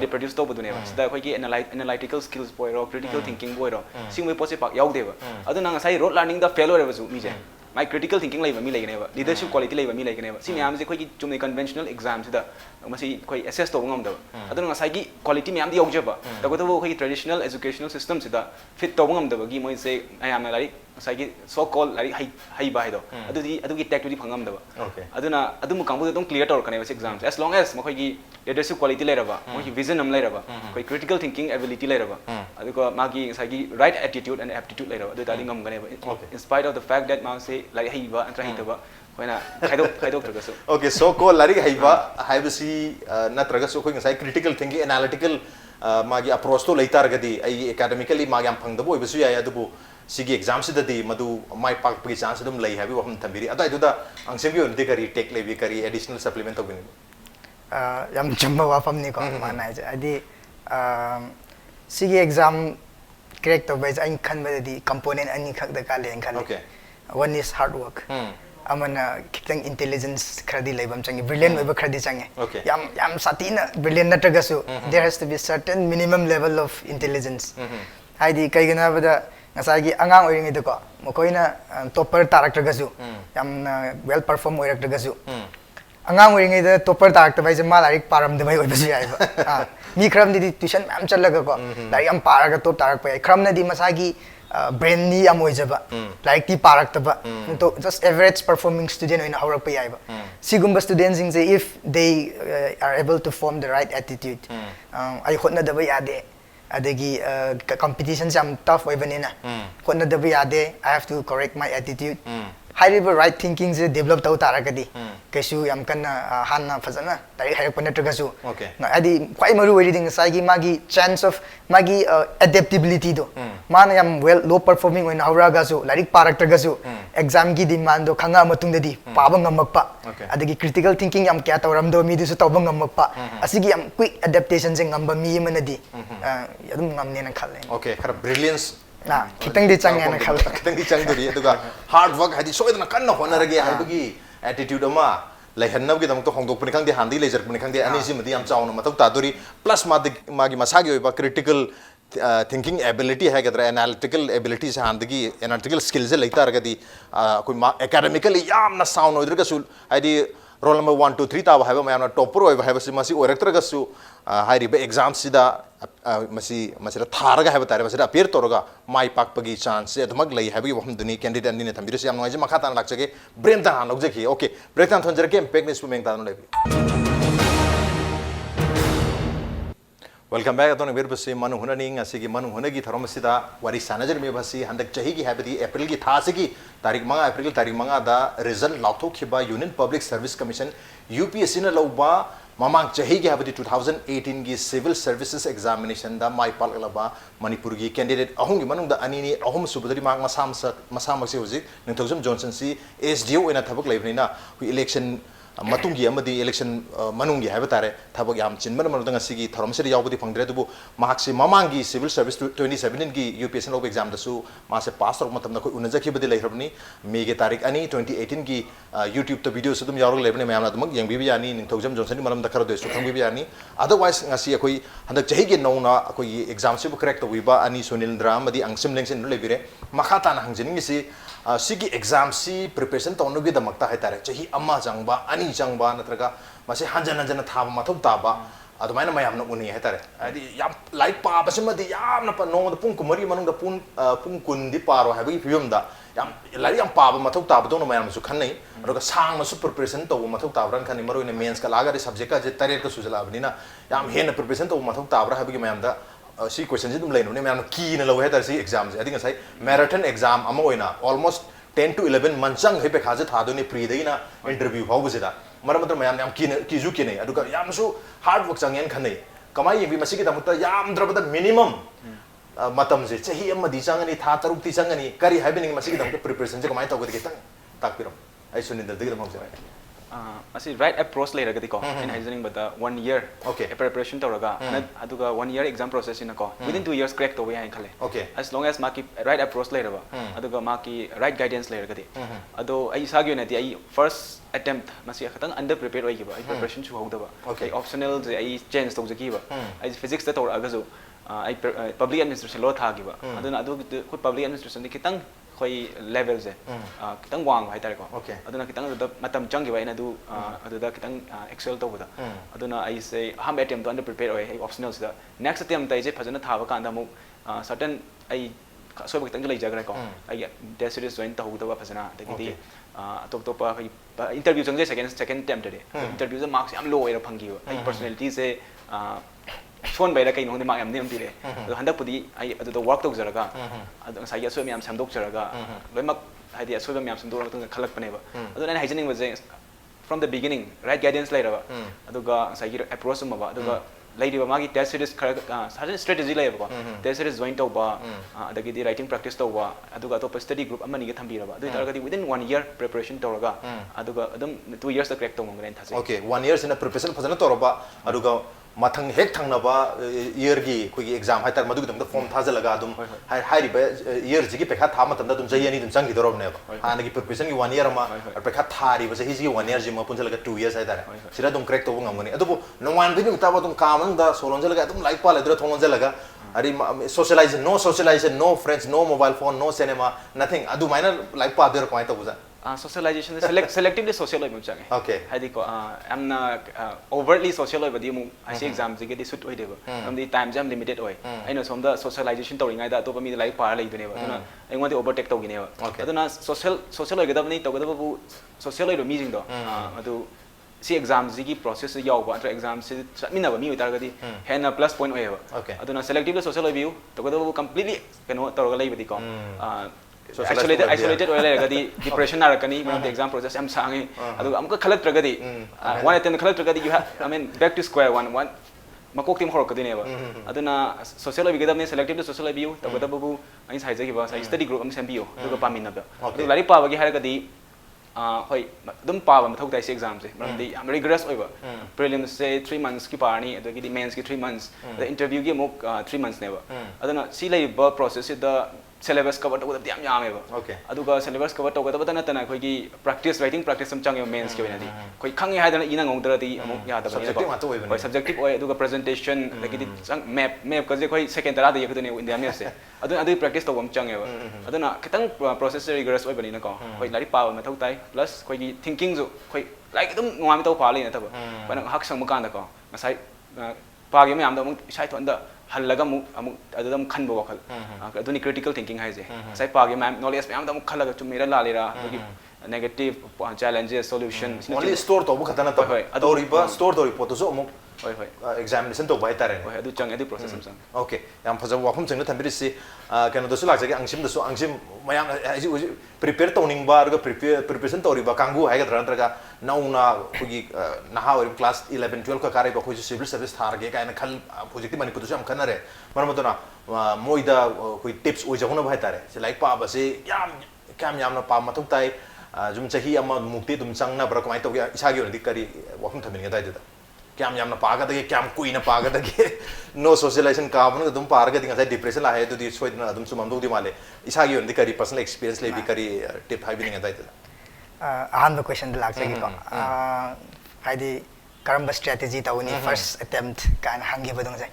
ꯔꯤꯄ꯭ꯔꯗ꯭ꯌꯨꯁ ꯇꯧꯕꯗꯨꯅꯦꯕ ꯁꯤꯗ ꯑꯩꯈꯣꯏꯒꯤ ꯑꯦꯅꯥꯂꯥꯏꯇꯤꯀꯦꯜ ꯁ꯭ꯀꯤꯜꯁ ꯑꯣꯏꯔꯣ ꯀ꯭ꯔꯤꯇꯤꯀꯦꯜ ꯊꯤꯡꯀꯤꯡꯕꯨ ꯑꯣꯏꯔꯣ ꯁꯤꯒꯨꯝꯕ ꯄꯣꯠꯁꯦ ꯄꯥꯛ ꯌꯥꯎꯗꯦꯕ ꯑꯗꯨꯅ ꯉꯁꯥꯏ ꯔꯣꯠ ꯂꯥꯔꯅꯤꯡꯗ ꯐꯦꯜ ꯑꯣꯏꯔꯕꯁꯨ ꯃꯤꯁꯦ ꯃꯥꯏ ꯀ꯭ꯔꯤꯇꯤꯀꯦꯜ ꯊꯤꯡꯀꯤꯡ ꯂꯩꯕ ꯃꯤ ꯂꯩꯒꯅꯦꯕ ꯂꯤꯗꯔꯁꯤꯞ ꯀ꯭ꯋꯥꯂꯤꯇꯤ ꯂꯩꯕ ꯃꯤ ꯂꯩꯒꯅꯦꯕ ꯁꯤ ꯃꯌꯥꯝꯁꯦ ꯑꯩꯈꯣꯏꯒꯤ ꯆꯨꯝꯅ ꯀꯟꯚꯦꯟꯁꯅꯦꯜ ꯑꯦꯛꯖꯥꯝꯁꯤꯗ ꯃꯁꯤ ꯑꯩꯈꯣꯏ ꯑꯦꯁꯦꯁ ꯇꯧꯕ ꯉꯝꯗꯕ ꯑꯗꯨꯅ ꯉꯁꯥꯏꯒꯤ ꯀ꯭ꯋꯥꯂꯤꯇꯤ ꯃꯌꯥꯝꯗꯤ ꯌꯥꯎꯖꯕ ꯇꯧꯕꯇꯕꯨ ꯑꯩꯈꯣꯏꯒꯤ ꯇ꯭ꯔꯦꯗꯤꯁꯅꯦꯜ ꯑꯦꯖꯨꯀꯦꯁꯅꯦꯜ ꯁꯤꯁꯇꯝꯁꯤꯗ ꯐꯤꯠ ꯇꯧꯕ ꯉꯝꯗꯕꯒꯤ ꯃꯣꯏꯁꯦ ꯃꯌꯥꯝꯅ ꯂꯥꯏꯔꯤꯛ ꯉꯁꯥꯏꯒꯤ ꯁꯣ ꯀꯣꯜ ꯂꯥꯏꯔꯤꯛ ꯍꯩꯕ ꯍꯥꯏꯗꯣ ꯑꯗꯨꯒꯤ ꯇꯦꯛꯇꯨꯗꯤ ꯐꯪꯉꯝꯗꯕ ꯑꯗꯨꯅ ꯑꯗꯨꯝꯕ ꯀꯥꯡꯕꯨꯗ ꯑꯗꯨꯝ ꯀ꯭ꯂꯤꯌꯔ ꯇꯧꯔꯛꯀꯅꯦꯕ ꯁꯤ ꯑꯦꯛꯖꯥꯝꯁꯦ ꯑꯦꯁ ꯂꯣꯡ ꯑꯦꯁ ꯃꯈꯣꯏꯒꯤ ꯂꯤꯗꯔꯁꯤꯞ ꯀ꯭ꯋꯥꯂꯤꯇꯤ ꯂꯩꯔꯕ ꯃꯣꯏꯒꯤ ꯚꯤꯖꯟ ꯑꯃ ꯂꯩꯔꯕ ꯑꯩꯈꯣꯏ ꯀ꯭ꯔꯤꯇꯤꯀꯦꯜ ꯊꯤꯡꯀꯤꯡ ꯑꯦꯕꯤꯂꯤꯇꯤ ꯂꯩꯔꯕ ꯑꯗꯨꯒ ꯃꯥꯒꯤ ꯉꯁꯥꯏꯒꯤ ꯔꯥꯏꯠ ꯑꯦꯇꯤꯇ꯭ꯌꯨꯠ ꯑꯦꯟड ꯑꯦꯞꯇꯤꯇ꯭ꯌꯨꯠ ꯂꯩꯔꯕ ꯑꯗꯨ ꯇꯥꯔꯗꯤ ꯉꯝꯒꯅꯦꯕ ꯏꯟꯁꯄꯥꯏꯠ ꯑꯣꯐ ꯗ ꯐꯦꯛ ꯗꯦꯠ ꯃꯥꯁꯦ ꯂꯥꯏꯔꯤꯛ ꯍꯩꯕ ꯅꯠꯇ꯭ꯔꯒ ꯍꯩꯇꯕ ꯑꯩꯈꯣꯏꯅ ꯈꯥꯏꯗꯣꯛꯇ꯭ꯔꯒꯁꯨ Okay, so called larik haiba haibasi natraga so ko ngasai critical thinking analytical magi approach to leitar gadi ai academically magi am phangdabu oibasu yai adubu sigi exam sidadi madu mai pak pagi chance dum lei habi waham thambiri adai duda angsembi onde kari tech lebi kari additional supplement to bin yam chamba wafam ni ko mana je adi sigi exam crack to bai ain khan ba di component ani khak da ka len khan Okay. One is hard work amana kitang intelligence khadi leibam changi brilliant oiba khadi changi Okay. yam satina brilliant natragasu there has to be certain minimum level of intelligence haidi kaigana bada ngasagi angang oiringi de ko mokoina topper tarakragasu yam well perform oirakragasu angang oiringi de topper tarakta bai je ma larik param de bai oibasu yaiba mi khram di tuition am chalaga ko larik am paraga top tarak pai khram na di masagi brain ni am oijaba like ti parak taba to just average performing student oina haurak pa yaiba sigumba students in say if they are able to form the right attitude ai hotna daba yade adagi competition jam tough oibanina hotna daba yade I have to correct my attitude high right thinking se develop tau taragadi kesu yam kana hanna fazana tari hayak panatragasu Okay. adi quite maru reading sagi magi chance of magi adaptability do mana yam well low performing when auraga su larik paraktragasu exam gi demand do khanga matung di paba ngamakpa Okay. adagi critical thinking yam kya tawram do mi du su tawba ngamakpa asigi yam quick adaptation se ngamba mi manadi yadum ngamne na khalle okay khara brilliance na kitang di chang na khalle kitang di chang duri aduga hard work hadi soidana kanna honarage haibagi attitude ama leihannab gi dam to hongdok puni khangde handi lejar puni khangde ani si madi am chauna mathau ta duri plus magi masagi oiba critical thinking ability hai gadra analytical abilities handagi analytical skills leita ragadi koi academically yamna sound oidra sul hadi roll number 1 2 3 taba haiba mayamna topper oiba haiba si masi oiraktra gasu hairiba exam sida masira tharaga haiba tare masira appear toraga mai pakpagi chance adumag lei haiba waham duni candidate anni ne thambirisi yam noise makha tan lakchage brain tan hanokjeki okay break tan thonjere ke impact news pumeng tan lebi welcome back adon ber basi manu hunani asigi manu hunagi tharomasida wari sanajar me basi handak chahi gi habdi april gi tha sigi tarik manga april tarik manga da result lauthok khiba union public service commission UPSC na lawba mamang chahi gi habdi 2018 gi civil services examination da mai palaba manipur gi candidate ahung gi manung da ani ni ahum subadri mang masam se hoji ningthojum johnson si SDO ena thabak leibnina election matungi amadi election manungi haiba tare thabak yam chinman manudang asigi tharamseri yawbudi phangdre dubu mahakse mamangi civil service 2017 gi UPSC lob exam dasu mase pass rok matamna koi unajaki badi lehrabni me ge tarik ani 2018 gi YouTube to video sudum yawrok lebne mayamna dumak yangbi bi yani ningthojam johnson malam da kharo de su thangbi bi yani otherwise ngasi akoi handak chahi ge nauna akoi exam se bu correct wiba ani sunilndra amadi angsim lengsen lebire makhata na hangjening si sigi exam si preparation tawnu gi damakta hai tare chahi amma jangba ani jangba natraga mase hanjana hanjana thaba mathau taba adumaina mayamna uni hai tare adi yam like pa basimadi yamna pa no pung kumari manung da pung kun di paro hai bi film da yam lari yam pa mathau taba do no mayam su khanai aduga sang masu preparation taw mathau tabran khani maru ine mains ka laga ri subject ka je tare ka sujala abnina yam hena preparation taw mathau tabra hai bi mayam da si question ji dum leino ne mayam ki na lo he tar si exam je adi ngai marathon exam ama oina almost 10 to 11 months ang he pe khaje thado ne pre deina interview hau bujida maram matam mayam yam ki ju ki nei aduga yam su hard work changen khanei कमाई ये भी मसी की तमुता याम द्रबदा minimum मतम से चाहिए मदी चंगनी था तरुक ती चंगनी करी है बिनिंग मसी की तमुता प्रिपरेशन से कमाई तो गति तंग ताकपिरम आई सुनिंदल दिग दम से asi right approach later gadi ko in hygienic but 1 year Okay. preparation tawraga aduga 1 year exam process in ko within 2 years correct to ya khale Okay. as long as maki right approach later ba aduga maki right guidance later gadi ado ai sagi na ti ai first attempt masi khatang under prepared oi ba ai preparation chu hauda ba Okay. ai optional ai change to jaki ba ai physics ta tawraga jo ai public administration law tha gi ba aduna adu khud public administration ni kitang khoi level je kitang wang hai tare ko Okay. aduna kitang da matam chang gi ba ina du aduda kitang excel to buda aduna ai say ham attempt to under prepare oi optional da next attempt tai je phajana thaba kan da mu certain ai so ba kitang lai jagra ko ai test series join ta hu da ba phajana da gi top top interview chang je second attempt de interview se marks yam low era phangi ba ai personality se phone by the kind of the mark am name tire the handa pudi ai adu the work to jaraga adu sai ya so mi am samdok jaraga loimak hadi so mi am samdok tung khalak pane ba adu nai hygienic was from the beginning right guidance later ba adu ga sai gi approach ma ba adu ga lai di ba magi test series certain strategy lai ba test series join to ba adagi di writing practice to ba adu ga to study group amani ga thambi ra ba adu tar ga di within 1 year preparation to raga adu ga adum 2 years the correct to mongren thase okay 1 years in a preparation phazana toroba aduga mathang hek thangnaba year gi khoi exam hai tar madu dum form thajalaga dum hai riba year ji gi pekha tha matam da dum jai ani dum changi dorob ne ba ana gi preparation gi 1 year ma pekha thari ba hi ji 1 year ji ma punjalaga 2 years hai tar sira dum correct to ngamani adubu nongwan bi ta ba dum kamang da solon jalaga dum like pa le dra thongon jalaga ari socialization no friends no mobile phone no cinema nothing adu minor like pa der ko ai to buza socialization selectively social oi mchang okay hadi ko amna overtly social oi badi mu asi exam ji gedi suit oi deba am di time jam limited oi aina som da socialization tawri ngai da to mi like par lai dune ba duna ai ngwa di overtake tawgi ne ba aduna social oi gedab ni tawgada bu social oi ro mi jing do adu si exam ji gi process se yaw ba atra exam se chatmina ba mi oi tar gadi hena plus point oi ba aduna selectively social oi view tawgada bu completely keno tawga lai badi ko isolated oil gadi depression narakani when the exam process am sangi adu amka khalak tragadi one attempt khalak tragadi you have I mean back to square one makok tim horok kadine ba aduna social bigadam ne selectively social view tabada babu ai sai jagi ba sai study group am sambiyo adu pamin na ba adu lari pa bagi haragadi hoi dum pa ba mathau dai se exam se maramdi am rigorous oiba prelims se 3 months ki parni adu gi mains ki 3 months the interview gi mok 3 months ne ba aduna si lai ba process the syllabus cover to the yam yam ba okay aduga syllabus cover to ga ta na khoi gi practice writing practice sam chang mains ke benadi khoi khangi haidana ina ngong dra di amuk ya da ba subjective oi aduga presentation lagi di map ka je khoi second tara da yakudune india me se adu practice to bam chang ba aduna kitang process rigorous oi bani na ko khoi lari pa ma thau tai plus khoi gi thinking jo khoi like dum ngwa mi to pa le na ta ba bana hak sang ma kan da ko ngasai pa gi me am da mung sai thon da halaga mu amuk adudam khan bo wakal aduni critical thinking hai je sai pa ge ma'am knowledge me am da muk khalaga chumira la lera negative challenges solution only store to bu khatana to adori ba store dori poto so amuk hoi examination to bai tare hoi adu chang adu process sam okay yam phaja wafum chang na thambiri si kana dosu lak jage angsim dosu angsim mayam prepare to ning ba ga preparation to ri ba kangu hai ga dran traga nauna kugi naha or class 11 12 ka kare ba khu civil service thar ge ka na khal project mani putu am khanare maramotona moida koi tips oi jahuna bai tare se like pa ba se yam na pa mathuk tai jum chahi ama mukti dum chang na bra kamai to ga isa gi ri kari wafum thamin ga dai da क्या हम पागा दे क्या हम कोई ना पागा they know socialisation का अपन तुम पारगा दिंगा डिप्रेशन ला है तो दी सोई ना तुम सुमम दो दी माले इसा की उन्दी करी पर्सनल एक्सपीरियंस ले भी करी टिप हाई भी नहीं आता अहम क्वेश्चन लाग सके को हाइदी करम स्ट्रेटजी ताउनी फर्स्ट अटेम्प्ट कान हंगे बदंग जाय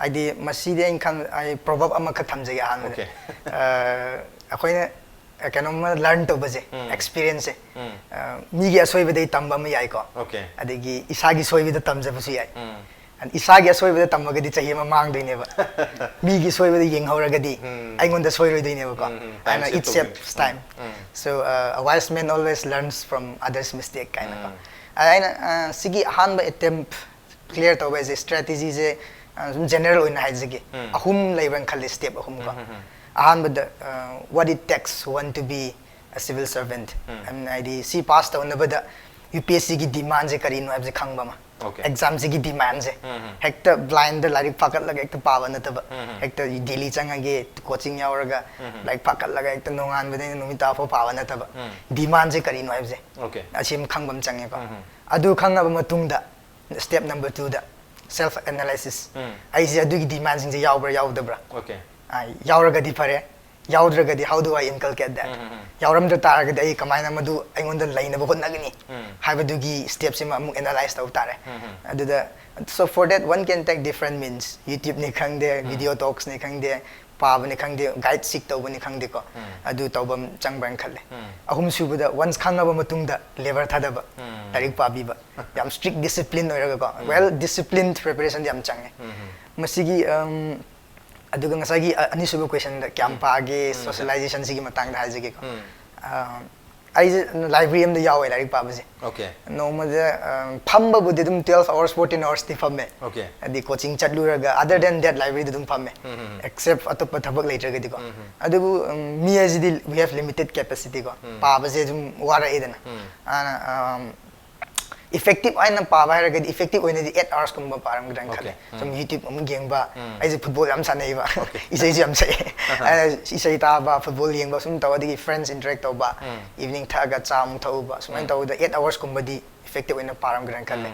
हाइदी मसीदे इनखान आई प्रोवर्ब अमा ख थम जगे हान अखोइने कनो लर्न तो बजे एक्सपीरियंस है मीगी असोइबदे तंबा म याय को अदगी इसागी सोइबदे तमजबसु याय and isagi asoi bada tamagadi chahi ma mang doine ba migi soi bada yeng hauragadi aingonda soi roi doine ba ko and it saves time so a wise man always learns from others mistake kind of aina sigi han ba attempt clear to ba strategy je general oina haijagi ahum leiban khali step ahum ko han ba what it takes one to be a civil servant and id see past on the UPSC की demand से करी no ऐसे खंग बमा Okay. Exam से की demand से Hector blind like पकड़ लगा एक तो पावन नतब हेक्टर दिल्ली चंगे कोचिंग यावरगा लाइक पकड़ लगा एक तो नोंगान बदे नुमिता फो पावन नतब डिमांड से करी नो ऐसे Okay. असीम खंगबम चंगे को अदु खंगब मतुंगदा स्टेप नंबर 2 दा सेल्फ एनालिसिस आइसे अदुगी डिमांड सिंग से यावब्रा यावदब्रा Okay. यावरगदी फरे यावद्रगदी how do I inculcate that यावरमद तारगदी आई कमाइना मदु अइंगोंद लाइनब होनगनी हाइबदुगी स्टेप सिम अमु एनालाइज तौ तारे अदुदा so for that one can take different means YouTube ni khangde video talks ni khangde पाब ने खंगदे गाइड सिक तौब ने खंगदे को अदु तौबम चंगबन खले अहुम सुबदा वंस खंगब मतुंगदा लेबर थादब तारिक पाबीबा याम स्ट्रिक्ट डिसिप्लिन ओरगा को वेल डिसिप्लिन्ड प्रिपरेशन याम चंगे मसिगी अदुगा ngसागी अनिसुबो क्वेश्चन दा क्याम पागे सोशलाइजेशन सिगी मतंग हाइजेगे को आई लाइब्रेरी में यावे लाइक पाबजे Okay. नोमदा फम्बा बुदे दुम 12 hours 14 hours ति फम्मे Okay. अदि कोचिंग चटलुरगा अदर देन दैट लाइब्रेरी दुम फम्मे एक्सेप्ट अतोप थबक लेटर गदि को अदुबु मी एजदि वी हैव लिमिटेड कैपेसिटी को पाबजे जुम वारा एदना आना effective aina पाबा है रगदि effective ओइने 8 hours कुम पारम गदन खले सम YouTube अम गेंगबा आइजे फुटबॉल याम सानेबा इसे याम से इसे ताबा फुटबॉल येंगबा सुम तवदि फ्रेंड्स इंटरेक्ट तौबा इवनिंग थागा चाम थौबा सुमन तौदा 8 hours कुमबदि effective ओइने पारम गदन खले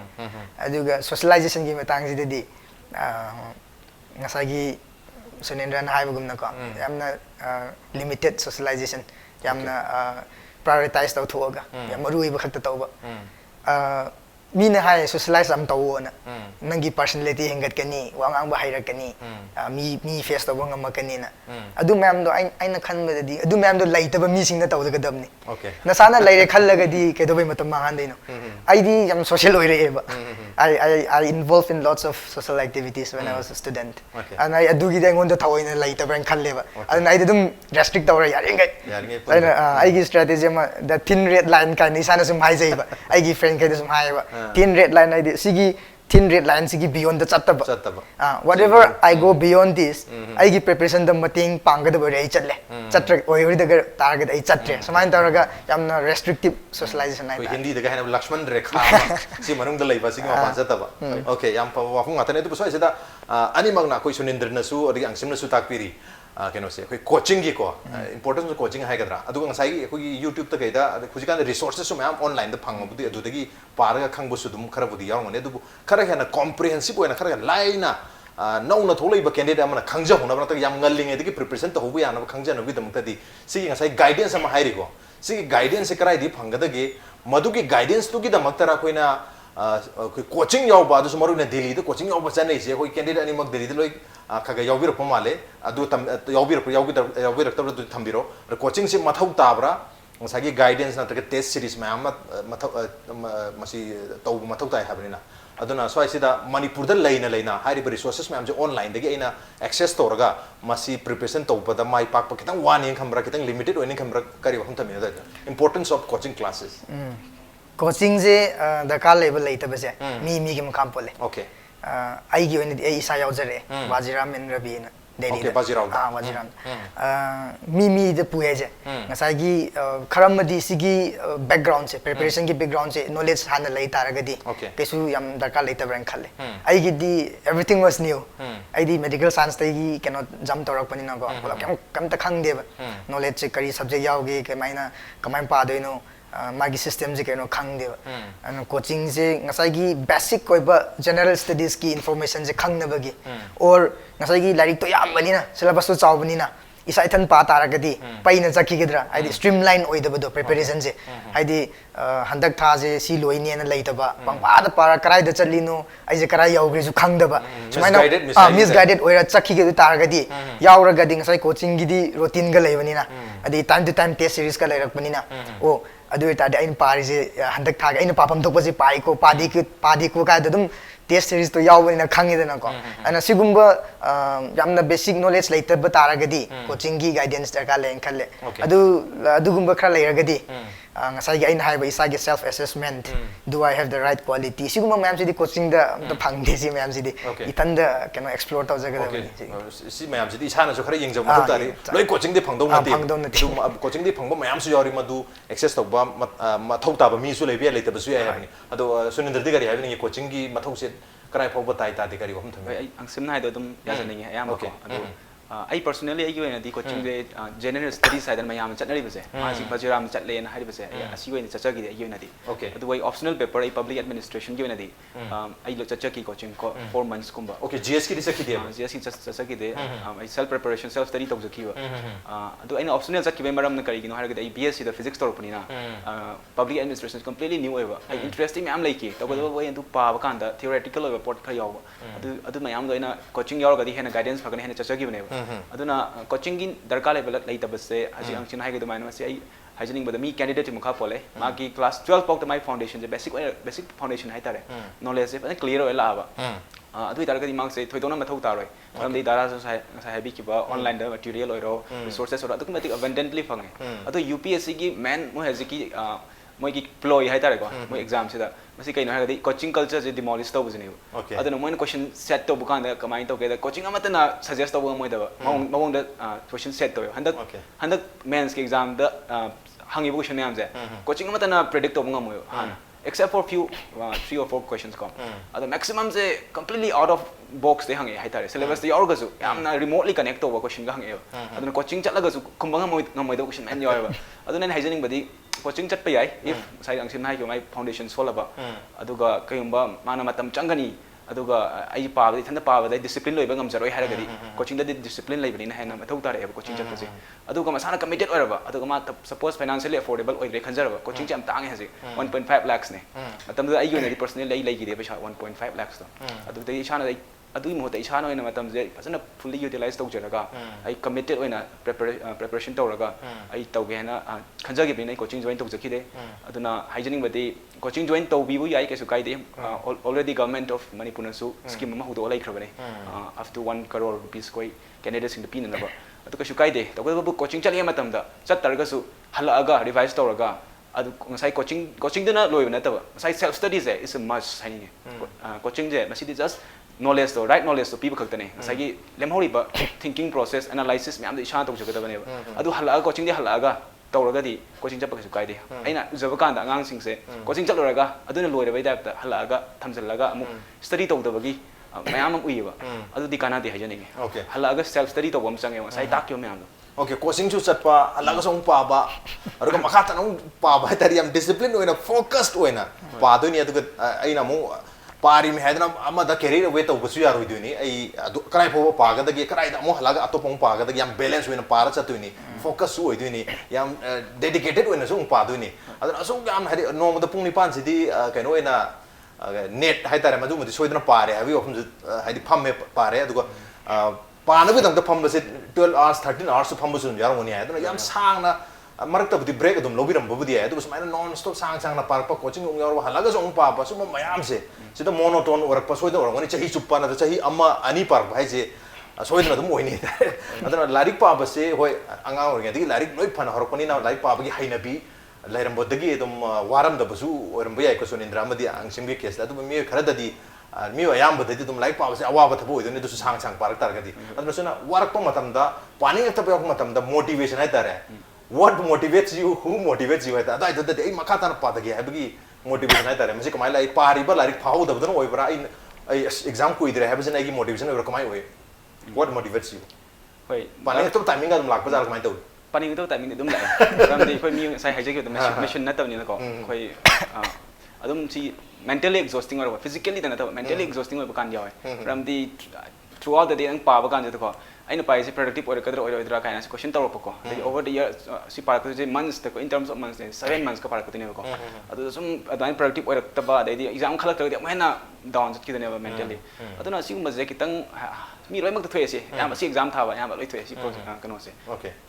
अदुगा सोशलाइजेशन की मतंग सिदि ngसागी सुनेंद्रन हाइबगुमना को यामना लिमिटेड सोशलाइजेशन यामना प्रायोरिटाइज तौथोगा याम मरुइबा खत तौबा मीना हाय socialise am tawona nangi personality hengat kani wangang ba hairak kani mi face tawba ngamakani na adu ma'am do aina khanba di adu ma'am do laitaba mi sing na tawda gadamni Okay. nasana laire khallaga di kedobai matam mangan deino I di am social oire eba I involved in lots of social activities when I was a student Okay. and I adu gi dengon da thawoina laitaba khalleba and I dum restrict tawra yaringai Yaringai I gi strategy ma the thin red line kan isana sum haijaiba I gi friend kai sum haiba thin red line I did sigi thin red line sigi beyond the chataba whatever I go beyond this I gi preparation the mating panga the bari chatle chatre oi the target I chatre samain taraga yamna restrictive socialization Koi I Hindi daga hana Lakshman Rekha si manung dalai ba sige mapansa taba okay yam pa wa phung atane tu so isida ani magna koi Sunindra na su ori angsim na su takpiri keno se koi coaching gi ko importance of coaching hai gadra adu ngasai gi koi YouTube ta kaida khujikan resources so mayam online da phang budi adu dagi paraga khang bu su dum khara budi yaw ngone adu khara hena comprehensive oina khara laina nau na tholai ba candidate amana khangja hona ba ta yam ngalling edigi preparation ta hobu yana khangja no bi dam ta di si ngasai guidance ama hairi ko si guidance karai di phangada gi madu gi guidance tu gi da maktara koina coaching yaw ba du sumaru ne Delhi da coaching yaw ba chanai se koi candidate ani mak Delhi da loi kaga yawbir po male adu tam yawbir tabra du thambiro coaching se mathau tabra sagi guidance na ta test series ma am mathau masi tau mathau tai habnina aduna so aisida Manipur da leina hari resources ma am je online dagi aina access toraga masi preparation tau pada mai pak pa kitang one in khambra kitang limited one in khambra kari wahum thamina da importance of coaching classes coaching se dakar level laita base mi ki makam pole okay ai gi oni ai isa yaujare Bajiram and Rabi na Delhi Okay, Bajiram. Bajiram mi de pueje ngasai gi kharamadi sigi background se preparation ki background se knowledge hana lai taragadi Okay. kesu yam darkar laita brand khalle ai gi di everything was new ai di medical science tai gi cannot jump torak pani na go kam ta khang deba knowledge se kari subject yauge kamai pa doino मागी system जे केनो खंग देबा अन coaching J ngasai gi basic koiba general studies ki information je khang nabagi or ngasai gi larik to yam bani na syllabus to chaw bani na isa ithan pa taragadi paina chakhi gedra aidi streamline oidaba do preparation je aidi handak tha je si loini na leitaba pangpa da para karai da chalino ai je karai yaugre ju khang daba sumaina misguided oira chakhi ge taragadi yauragadi ngasai coaching gi di routine ga leibani na adi time to time test series ka leirak bani na o adu ta da in parise handak tha ga in papam thok pasi pai ko padi ko ka dum test series to yaw na khangi na ko ana sigumba yamna basic knowledge later ba taragadi coaching gi guidance da ka len khalle adu gumba khara leiragadi ngasai ga in hai ba isa ga self assessment do I have the right quality siguma ma'am sidi coaching da phangde si ma'am sidi itan da kano explore taw jaga da si ma'am sidi isana so khara yengja ma tari loi coaching di phangdong na ti coaching di phangba ma'am su yori madu access to ba ma thau ta ba mi su lei be lei ta ba su ya ni ado sunindra di gari ha ni coaching gi ma thau se karai phau ba tai ta di gari hom tham ai ang sim nai do dum ya janing ya ma ko ado ai personally ai yoina di coaching de general studies side ma yam chatnari base ma si bajiram chatle na hari base asi yoina chacha gi de yoina di adu wai optional paper ai public administration gi yoina di ai lo chacha ki coaching ko 4 months kumba GS ki sakhi de GS ki chacha gi de ai self preparation self study tau jaki ba adu ai optional chaki be maram na kari gi no har gi ai BSc da physics tor pani na public administration completely new eva ai interesting am like to go wai andu pa ba kan da theoretical over port kha yaw adu mayam do ina coaching yaw ga di hena guidance phagane hena chacha gi bane aduna coaching gi darka level lai tabase haji angchin hai ge do maina se ai hajing bada mi candidate mukha pole ma ki class 12 pok my foundation je basic foundation hai tare knowledge se clear oi la ba adu tar ga di mark se thoidona mathau ta roi ram dei dara sai sai bi ki ba online da material oi ro resources ro adu matik abundantly phangai adu UPSC gi man mo haji ki moi ki ploy hai tare ko moi exam se da masi kai no ha ga di coaching culture je demolish to bujini adu no moi question set to bukan da kamai to ke da coaching amata na suggest to moi da mawong da question set to handak mains ke exam da hangi bu question yam je coaching amata na predict to bunga moi han except for few 3 or 4 questions come adu maximum je completely out of box de hangi hai tare syllabus de yorga su yamna remotely connect to question ga hangi adu coaching chatla ga su kumbanga moi da question man yoy ba adu nen haijening badi coaching chat pa yai if sai angsin hai ko mai foundation solaba aduga kayumba mana matam changani aduga ai pa ba thanda pa ba discipline loiba ngam jaroi haragadi coaching da discipline laibani na hena mathau tare ba coaching chat pase aduga masana committed oiraba aduga ma suppose financially affordable oire khanjaraba coaching jam tangi hase 1.5 lakhs ne matam da ai yone personally lai gi de ba 1.5 lakhs to adu dei shana adui mo ta isana oina matam je pasana fully utilize tau jaraga ai committed oina preparation tawraga ai tawge na khanjagi bi nei coaching join tau jakhi de aduna hygienic badi coaching join tau bi bu yai kesu kai de already government of manipur na su scheme ma hudo lai khrabane up to 1 crore rupees koi candidates in the pin na ba adu kesu kai de tawge bu coaching chali matam da chat targa su halaga revise tawraga adu ngasai coaching de na loiba na taba ngasai self studies is a must haini coaching je masidi just knowledge to right knowledge to people khakta ne sagi lemhori ba thinking process analysis me am de isha to jagada bane adu hala coaching de hala tawraga di coaching chappa su kaide aina jaba kan da angang sing se coaching chaluraga aduna loira bai type ta hala ga thamjalaga amu study tawdabagi mayam am uiba adu di kana di hajani hala ga self study to bom change sai takyo me am coaching chu chatpa hala ga song pa ba aruga makha ta nong pa ba tari am discipline oina focused oina pa do ni adu aina mu pari mi hadna amma da career way to busu yaro iduni ai karai pho pa ga da ge karai da mo halaga atopong pa ga da yam balance wena para chatuni focus su iduni yam dedicated wena sung pa duni adana sung yam hari no mo da pung ni pan sidi kaino ena net hai tare maju mudi soidna pare habi ofum hadi phamme pare adugo पाना भी तंग फम बसे 12 hours 13 hours फम बसुन यार मोनी है तो याम सांग ना मरक तब दी ब्रेक तुम लोबी रम बबदी है तो बस मैंने नॉन स्टॉप सांग सांग ना पार्क पर कोचिंग उंग यार हलागा जो उंग पा बस उम मयाम से सिदा मोनोटोन और पसोय तो और चाही चुप्पा ना चाही अम्मा अनि पार्क भाई से सोय ना तो मोय नहीं अदना लारिक पा बसे होय अंगा और गे लारिक लोय फन हरपनी ना लारिक पा बगी हाइनबी लाइरमबदगी तुम वारम दबसु और बयाय को सोनिंद्रा मदी अंगसिम के केस दा तो मी खरददी मी अयाम बददी तुम लाइक पाबसे अवाब थबो इदने दुसु सांग सांग पारक तारगदी अदना सुना वर्क प मतमदा पानी तब प मतमदा मोटिवेशन है तारे what motivates you who motivates you है ता दा दा ए मखा तान पादगी है बगी मोटिवेशन है तारे मसे कमाई लाई पारी ब लाइक फाउ दबदन ओय बरा आई एग्जाम को इधर है बसे ना की मोटिवेशन ओय कमाई ओय what motivates you होय पानी तब टाइमिंग का तुम लाग बजार कमाई तो पानी तो टाइमिंग दम लाय रम दे खोय मी साइ हाइजे के मिशन न तबनी को खोय adum si mentally exhausting or physically than mentally exhausting or kan jawe from the throughout the day ang pa ba kan jato ko aina pa si productive or kadra or idra kaina question tawro ko over the year si para ko je months ko in terms of months 7 months ka para ko tine ko adu sum adai productive or taba dai exam khalak tawdi amena down jat kidane ba mentally aduna si ma je kitang mi roi mak to thoe si yam si exam tha ba yam loi thoe si project kano se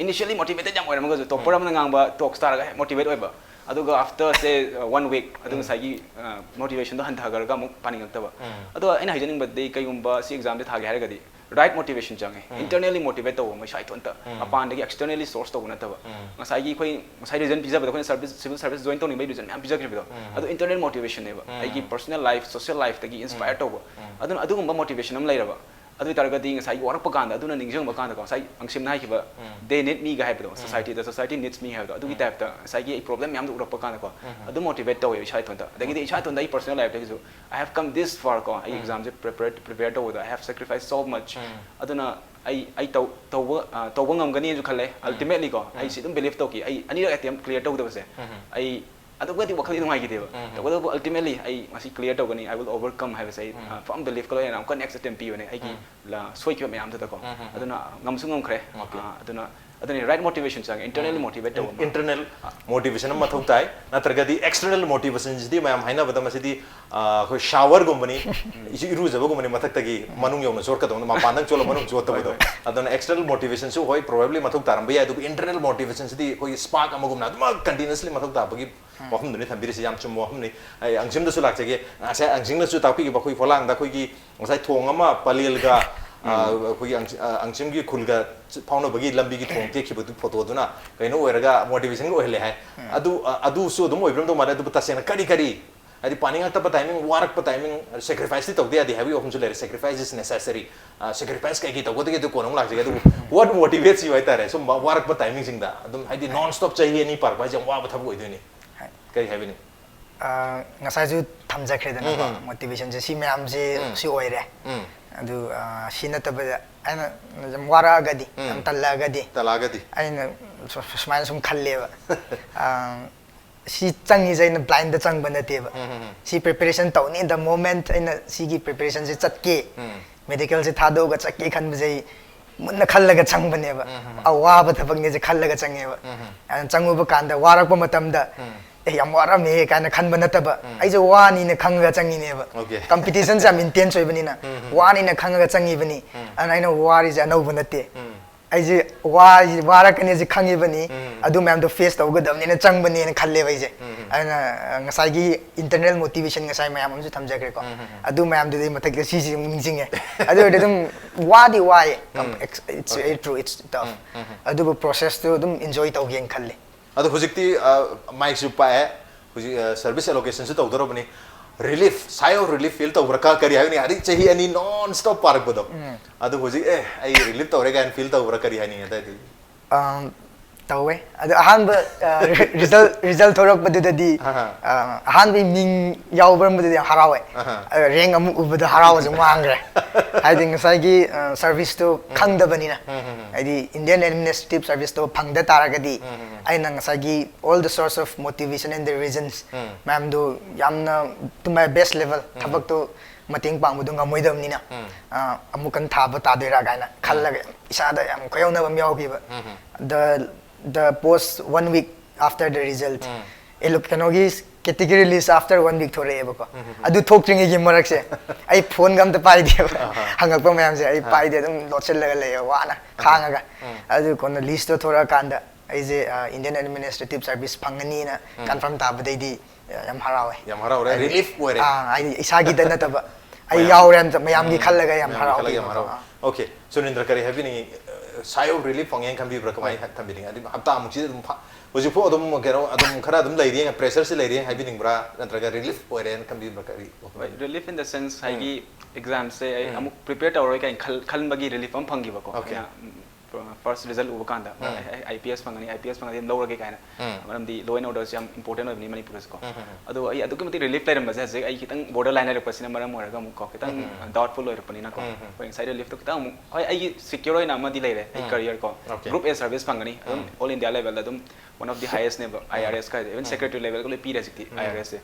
initially motivated jam or ma go topper am ngang ba talk star ga motivate oi ba aduga after say 1 week adung sagi motivation do han thagar ga muk pani ngak taba adu aina hijaning badde kayumba si exam de thage haragadi right motivation change internally motivate to ma sai ton ta apan de externally source to na ta ba sai gi khoi sai reason pizza ba khoi service civil service join to ni bai reason am pizza kri ba adu internal motivation ne ba ai gi personal life social life ta gi inspire to ba adu gumba motivation am lai ra ba adu targati ngai sai warak pa kan adu na ningjang ba kan ko sai angsim nai ki ba they need me ga hai ba society the society needs me ha adu gi type ta sai gi problem yam du urak pa kan ko adu motivate to sai ton ta da gi sai ton dai personal life ta gi I have come this far ko ai exam je prepared to I have sacrificed so much adu na ai to ngam gani ju khale ultimately ko ai si dum believe to ki ai ani attempt clear to da se ai adu gadi wakal ni ngai gi deba to gadu ultimately ai masi clear to gani I will overcome have say from the lift ko and am ko next attempt pi ne ai gi la soi ki me am ta ko aduna ngam su ngam khre aduna aduni right motivation sang internally motivate to internal motivation ma thau tai na targadi external motivation jidi mayam haina badam asidi ko shower gombani iru jaba gombani mathak tagi manung yona sor ka dong ma panang cholo manung jota bodo aduna external motivation su hoi probably mathuk taram ba ya du internal motivation jidi ko spark amagum na ma continuously mathuk ta bagi wahum duni thambiri si yam chum wahum ni angsim da su lak chege ase angsim da su ta pi ba khoi pholang da khoi gi ngasai thong ama palil ga khoi angsim gi khulga phawna bagi lambi gi thong te khibu photo duna kaino oiraga motivation go hele hai adu su dum oibram do mara du tasena kari adi pani ngata pa timing warak pa timing sacrifice ti tawde adi heavy often le sacrifice is necessary sacrifice kai ki tawde ge du konong lak je du what motivates you aitare so warak pa timing sing da adum adi non stop chahiye ni par ba jam wa ba thab go iduni kai heavy ni ngasai ju thamjakre dana motivation je si myam je si oire adu sina tabada aina jam wara gadi am talagadi aina smile sum khalle ba si changi jaina blind da chang bana te ba si preparation tawni the moment aina si gi preparation je chatke medical se thado ga chakke khan bajai munna khallaga chang bane ba awa ba thabak ne je khallaga change ba changu ba kan da warak ba matam da yam wara me kana khan bana ta ba ai je wani ne khanga changi ne ba competition jam intense oi bani na wani ne khanga changi bani an aina wari ja no bana te ai je wara kane je khangi bani adu ma'am do face tawga dam ne chang bani ne khalle bai je ana ngasai gi internal motivation ngasai ma'am am ju thamjakre ko adu ma'am do mathak de si mingsinge adu de dum wadi wai it's true it's tough adu process to dum enjoy tawgen khalle adu hujikti mic su pa hai huji service allocation su tawdaro bani relief sayo relief feel to braka kari hai ni hari chahi ani non stop park bodo adu huji ai relief to rega and feel to braka kari hai ni ada tawe adu ahan ba result thorak badudi ahan bi ming yawbar badudi harawe reng amu ubada harawa jung wangre I think sai gi service to khangda bani na adi Indian administrative service to phangda taragadi aina ngasai gi all the source of motivation and the reasons ma'am do yamna to my best level thabak to mating pang budung ngamoi dam ni na amukan thaba ta de ra gaina khallaga isa da yam koyona bam yaw bi ba the post 1 week after the result elok kanogi category list after 1 week thore eba ko adu thok tringi gi marak se ai phone gam ta pai de hangak pa mayam se ai pai de dum lochel laga le wa na khanga ga adu kon list to thora kanda ai je Indian administrative service phangani na confirm ta ba dei di yam harawe relief wore ai isa gi da na ta ba ai yawren mayam gi khallaga yam harawe okay so nindra kari have ni sayo relief phangeng khambi brakamai thambini adi hapta amuchi dum hoji pho adum kero adum khara adum lai ri pressure se lai ri hai bining bra nantraga relief ore en khambi brakari relief in the sense haigi exam se amuk prepare tawroi kai khaln bagi relief am phangi ba ko first result uba kanda IPS phangani lawrage kaina maram di law and order jam important oi manipur ko ado ai adu kemati relief lai ram je ai kitang borderline ra pasina maram oraga mu ko kitang doubtful oi rapani na ko point side relief to kitang ai secure oi na ma di lai re ai career ko group A service phangani all India level da dum one of the highest level IRS ka even secretary level ko le p resik IRS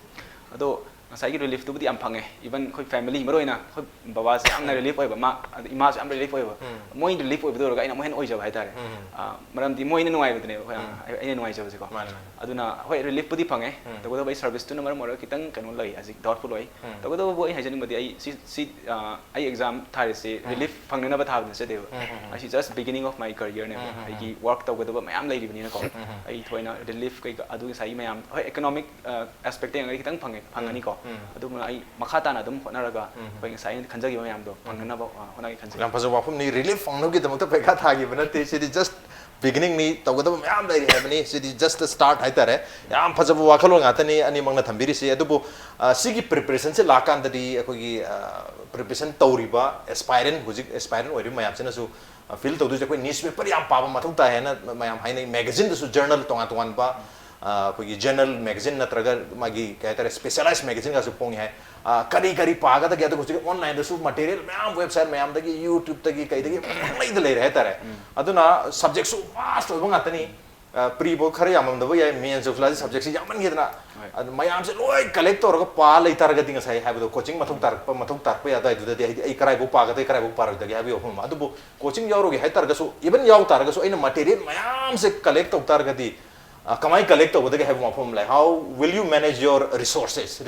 ado ngasai relief to budi am phange even khoi family maroi na khoi baba se amna relief oi ba ma ima se am relief oi ba moi relief oi ba do ga ina mo hen oi jaba hai tare maram di moi ne nuai butne ai nuai jaba se ko aduna hoi relief budi phange to go bai service to number mora kitang kanu lai asik doubtful oi to go boi hai jani badi ai si ai exam thare se relief phangne na ba tha se de ai just beginning of my career ne ai ki work to go ba mayam lai ri bani na ko ai thoina relief kai adu sai mayam hoi economic aspect ai kitang phangani ko ꯑꯗꯨꯝ ꯑꯩ ꯃꯈꯥ ꯇꯥꯅ ꯑꯗꯨꯝ ꯍꯣꯠꯅꯔꯒ ꯑꯩꯈꯣꯏ ꯉꯁꯥꯏ ꯈꯟꯖꯈꯤꯕ ꯃꯌꯥꯝꯗꯣ ꯐꯪꯅꯅꯕ ꯍꯣꯠꯅꯒꯦ ꯈꯟꯖꯩ ꯌꯥꯝ ꯐꯖꯕ ꯋꯥꯐꯝꯅꯤ ꯔꯤꯂꯤꯐ ꯐꯪꯅꯕꯒꯤꯗꯃꯛꯇ ꯄꯩꯈꯥ ꯊꯥꯈꯤꯕ ꯅꯠꯇꯦ ꯁꯤꯗꯤ just beginning ni tawgadaba mayam lai habani sidi just the start haitare yam phajabu wakhalo ngatani ani mangna thambiri si adubu sigi preparation se lakan dadi akogi preparation tawriba aspirant hujik aspirant ori mayam sena su feel tawdu je koi newspaper yam paba mathuk ta hena mayam hainai magazine su journal tonga tongan ba akogi journal magazine natraga magi kaitare specialized magazine ga su pong hai kari kari paga da gyada kuchi online da su material mayam website mayam da gi youtube da gi kai da gi lai da lai haitare aduna subject su vast oiba ngatani pre bo khare yamam da yai main subject subject si yaman gidna mayam se loi collect torga pa lai tar ga dinga sai habu coaching mathuk tar pa ya da du da ai karai bo pa ga da karai bo par da gi habu hum adu bo coaching yauro gi haitar ga su even yaw tar ga su aina material mayam se collect tar ga di kamai collect to ga habu mafum lai how will you manage your resources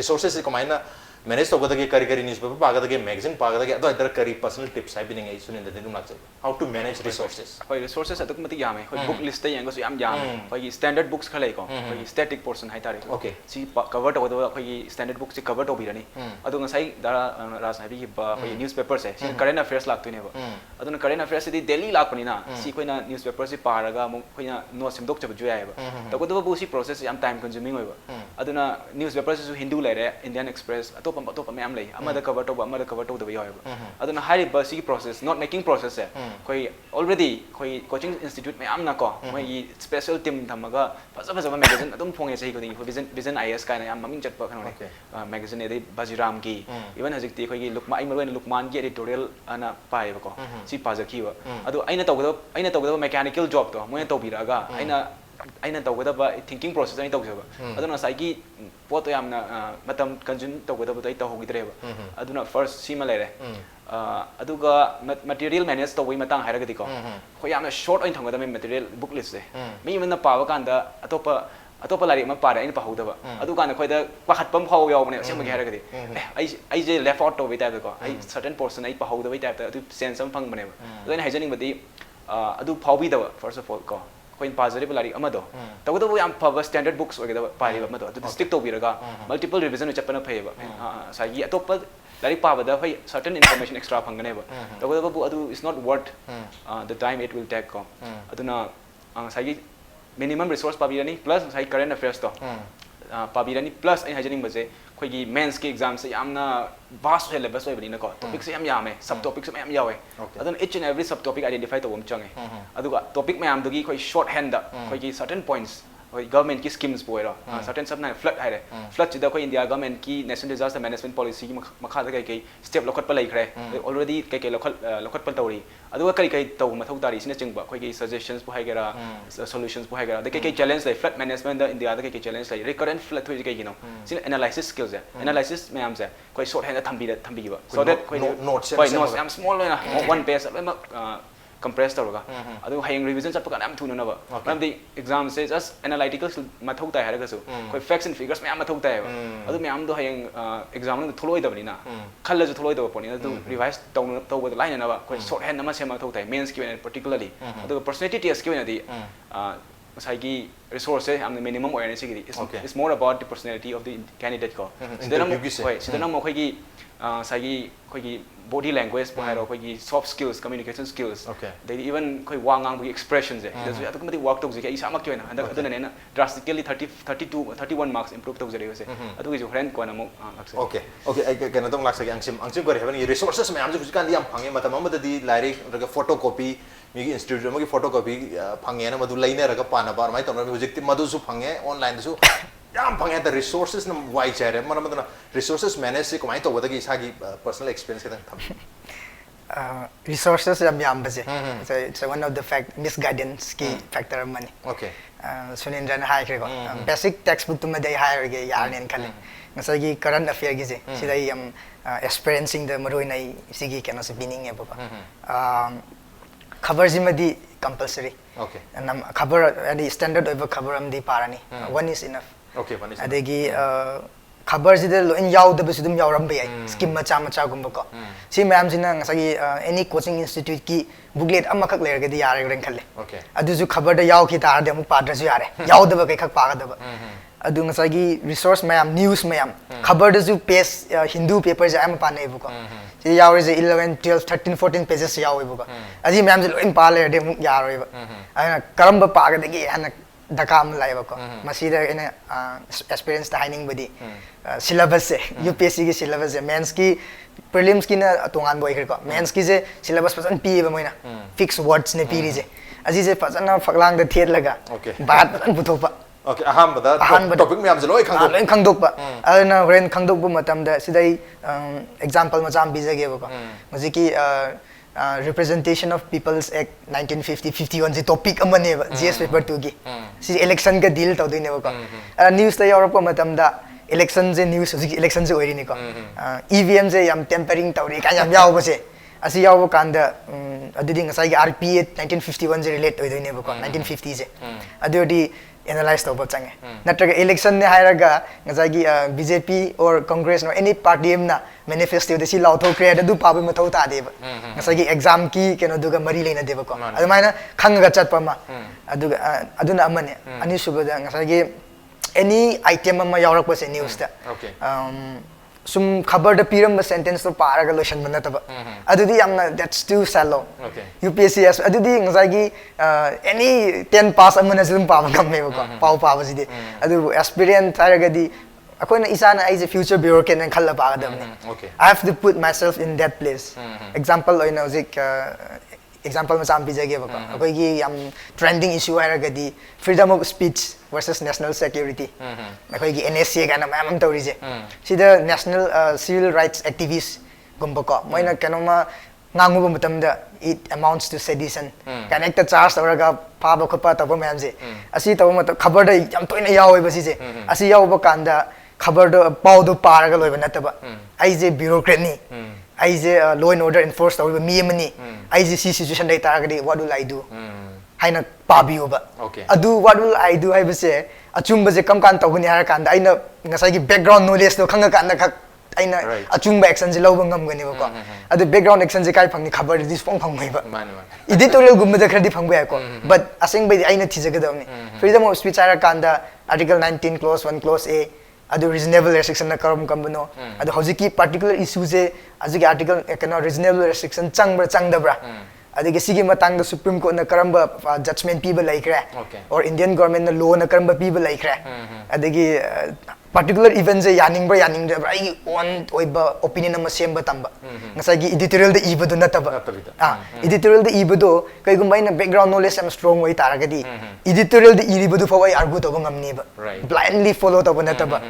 kamai na manage to ga kari kari newspaper pa ga da magazine pa ga da adu idar kari personal tips hai bining ai sunin da dum lak how to manage resources hoi resources aduk mati yame hoi book list ta yang ga su yam yam hoi standard books khalai ko hoi static portion hai tare okay si cover to da hoi standard book si cover to bi rani adu ngasai dara ras hai bi ba hoi newspaper se si current affairs lak tu ne ba adu na current affairs di daily lak pani na si koi na newspaper si paraga mo hoi na no simdok chab ju ya ba to ko do bu si process yam time consuming hoi ba adu na newspaper su hindu lai re indian express atop mayam lai amada cover to da ba ba adu na high ba si process not making process se koi already koi coaching institute mayam na ko moi special team thamaga faza magazine adum phonge sei ko ding vision is ka na yam maming chat pa khano magazine edi bajiram ki even hajik ti koi gi lukma ai marwen lukman gi editorial ana pai ba ko si pazaki ba adu aina tawgada mechanical job to moi to biraga aina tawgada thinking process aina tawjaba aduna sai gi pot yamna matam consume tawgada ba tai tawhogidre ba aduna first sima lere aduga material manage to wi matang hairagadi ko khoi yamna short oin thangada me material book list se mi manna pawa kanda atopa lari ma pare aina pahudaba adu kana khoi da pakhat pam phau yaw ne sem gi hairagadi ai je left out to wi type ko ai certain portion ai pahudaba wi type adu sense am phang bane ba adu haijaning badi adu phaubi da first of all ko कोई पाजरेबल लारी अमदो तगदो वो याम फब standard books वगैरह पारी अमदो तो stick तो बिरगा multiple revision चपना फेबा सागी अतोप लारी पाबदा फै सर्टेन इन्फॉर्मेशन एक्स्ट्रा फंगने बा तगदो बु अदु is not worth the time it will take को अदुना सागी मिनिमम रिसोर्स पाबिरानी प्लस सागी करंट अफेयर्स तो पाबिरानी प्लस आई हाइजनिंग बजे खोगी मेंस के एग्जाम से यामना वास्ट सिलेबस होय बनी को टॉपिक से याम सब टॉपिक से याम यावे अदन ईच एंड एवरी सब टॉपिक आइडेंटिफाई तो चंगे अदुगा टॉपिक में याम दगी खोई शॉर्ट हैंड दा खोगी सर्टेन पॉइंट्स गवर्नमेंट की स्कीम्स बोइरो सर्टेन सब ना फ्लड हाइरे फ्लड चिदा को इंडिया गवर्नमेंट की नेशनल डिजास्टर मैनेजमेंट पॉलिसी की मखा दा कई स्टेप लोखट प लैखरे ऑलरेडी कई लोखट प तौरी अदुगा कई तौ मथौ तारी सिने चिंगबा खोगी सजेशंस बु हाइगरा सॉल्यूशंस बु हाइगरा द कई चैलेंज लै flood management the India the कई चैलेंज लै रिकरेंट फ्लड थोइ कई गिनो सिने एनालिसिस स्किल्स है एनालिसिस में हमसे कोई शॉर्ट हैंड थंबीबा सो दैट कोई नोट्स हम स्मॉल लेना वन पेज compress तौरगा अदु हाइंग रिवीजन चप का नाम थुननबा मतलब दी एग्जाम से जस्ट एनालिटिकल मथौ ताय हारगसु कोई फैक्ट्स एंड फिगर्स में मथौ ताय अदु मैम दो हाइंग एग्जाम न थलोय दबनिना खल्लजु थलोय दब पनी अदु रिवाइज तौबद लाइननबा कोई शॉर्ट हैंड नमा सेमा थौ ताय मेंस की पर्टिकुलरली अदु पर्सनालिटी टेस्ट की वनदी साइगी रिसोर्स है हमने मिनिमम अवेयरनेस की it's more about the personality of the candidate को सिदना मोखगी साइगी खोगी body language po hairo khoi soft skills communication skills they even khoi wangang bu expressions hai dasu atu mati work to ji isa mak kyoina anda aduna ne na drastically 31 marks improve to jare se atu gi friend ko na mo okay ai kana tong laksa angsim gori heban resources me amju kan yam phange matam amada di lari raga photocopy mi institute mo gi photocopy phange na madu laine raga pana bar mai ton hujik ti madu su phange online su yam phange the resources na wai chare mana resources manage se komai to wadagi isagi personal experience ka tham resources yam baje so it's one of the misguidance ki factor money okay sunindran hai ko basic textbook to madai hire ge yarnen khale ngasai gi current affair gi je sidai yam experiencing the maroi nai sigi kana se meaning e ba cover jimadi compulsory okay nam cover adi standard over cover am di parani one is enough okay one is adegi cover jide lo in yaw da bisudum yawram bai scheme macha gumba ko si ma'am sina ngasagi any coaching institute ki booklet amma khak lerga di yare ren khalle okay adu ju cover da yaw ki tar de mu padra ju yare yaw da ba kai khak pa ga da ba अदु ngसागी resource मैम news मैम खबर दजु page Hindu paper जे am पाने बुको सि यावरे जे 11 12 13 14 पेजेस यावे बुको अजी मैम जे लोइन पाले दे मु यारोय बा अना करम बा पाग दगी हना दकाम लाय बको मसीदा इन एक्सपीरियंस ता हाइनिंग बडी सिलेबस से यूपीएससी की सिलेबस से मेंस की प्रीलिम्स की ना तोंगान बोय खरको मेंस की जे सिलेबस फसन पी बा मोइना फिक्स वर्ड्स ने पीरी जे अजी जे फसन फगलांग द थेट लगा बात फसन पुथोपा ओके अहम टॉपिक में आप जलोय खंगदो लोइन खंगदोपा अना होरेन खंगदोपा मतम द सिदाई एग्जांपल मचाम बिजगे बको मजी की representation of people's act 1950 51 J topic अमने जीएस पेपर 2 की सी इलेक्शन का डील तौदोइने बको न्यूज़ ता यावरप मतम दा इलेक्शन जे न्यूज़ हुजिक इलेक्शन जे ओइरिनी को ईवीएम जे याम टेम्परिंग तौरी का याम याव बसे असि याव कांदा अदुदि ngसाई आरपीए 1951 जे रिलेट ओइदोइने बको 1950 जे अदुदि एनालाइज तौब चंगे नत्रगा इलेक्शन ने हायरगा ngसाई बीजेपी और कांग्रेस नो एनी पार्टी एमना मैनिफेस्टो दि लाउथो क्रिएट दु पाबे मथौ ता देब ngसाई एग्जाम की केनो दुगा मरी लेना देब को अदुमाइना खंगगा चटपमा अदुगा अदुना अमने अनि सुबदा ngसाई एनी आइटम अमा यावरक बसे न्यूज़ ता सुम खबर द पीरम सेंटेंस तो पारगा लोशन बनतब अदुदी यामना दैट्स टू सैलो यूपीएससी एस अदुदी ngसाई एनी 10 पास अमना जुम पाब गमे को पाव पाव जिदे अदु एक्सपीरियंस थारगदी अखोना इसाना आइज फ्यूचर ब्यूरोक्रेट न खल्ला पागदमने I have to put myself in that place example ओइना हुजिक एग्जांपल मचाम बिजगे बको अखोगी याम ट्रेंडिंग इशू हायरगदी freedom of speech versus national security अखोगी एनएससी गाना मैम तौरिजे सिदा नेशनल सिविल राइट्स एक्टिविस्ट गुम्बको मोइना केनोमा ngangu matamda it amounts to sedition connect charge tawraga paba khopa tabo ma'am J asi tabo mat khabar da yam toina yawe basi je asi yaw kanda khabar do paw do paraga loiba nataba ai je bureaucrat ni ai je law and order enforce tawba mi amani ai je si situation dai taragadi what will I do haina pabiyo ba adu what will I do hai base achumba je kam kan tawgani har kanda aina ngasai gi background knowledge do khanga kanda khak aina achumba action je lawba ngamgani ba ko adu background action je kai phangni khabar dis phong phangmai ba editorial gumba da khadi phangba ko but asing bai aina thijagadawni freedom of speech ara kanda article 19 clause 1 clause a adu reasonable restriction na karam kambano adu hojiki particular issue je ajigi article kana reasonable restriction changbra changdabra adigi sigi matang da supreme court na karamba judgment people laikra or indian government na law na karamba people laikra adigi particular event je yaning da ai on oiba opinion na semba tamba ngasai gi editorial da iba do nataba editorial da iba do kai gumbai na background knowledge am strong way taragadi editorial da iriba do fawai argue to ngamni ba blindly follow to nataba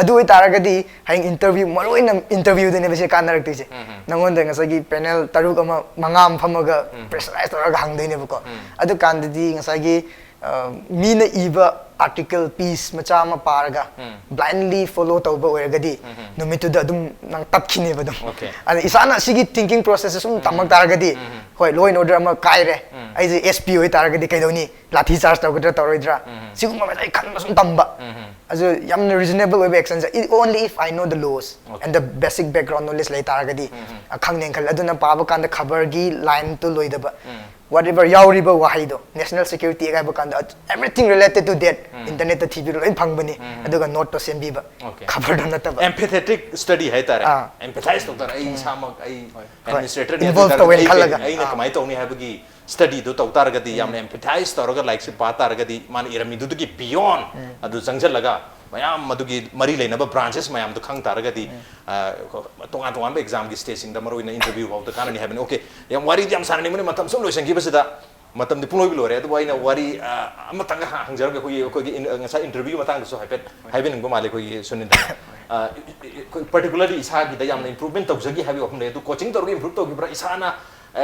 adu way taragadi hang interview maroi na interview de ne bese kanarak ti je nangon da ngasai gi panel taruk ama mangam phamaga pressurize to ga hang de ne ba ko adu kandadi ngasai gi mina iba article piece macha ma paraga blindly follow tawba oiragadi numitu da dum nang tapkhine ba dum and isana sigi thinking process sum tamak taragadi hoi law and order ma kaire ai je sp hoi taragadi kaidoni lathi charge tawgadra tawroidra siguma ma khan sum tamba ajo yam reasonable way actions only if I know the laws and the basic background knowledge lai taragadi khang neng khal aduna paba kan da khabar gi line to loidaba whatever yauriba wahaido national security ga bakanda everything related to that internet ta tv loi phangbani aduga note to sembi ba khabar do nataba empathetic study hai tare empathize to tare ai samak ai administrator ni involved to wen khalaga ai na kamai to ni habagi study do to tar gadi yam empathize to roga like se pa tar gadi man irami du gi beyond adu jangjal laga mayam madugi mari leinaba branches mayam do khang tar gadi tongan tongan exam gi staging da maroi na interview about the kanani haben okay yam wari jam sanani mani matam som loisang gi basida matam di punoi lore adu waina wari amatang hangjar ga ko gi ngasa interview matang so haipet haiben ngo male ko gi sunin da particularly isa gi da yam improvement to jagi habi opne du coaching to improve to gi bra isana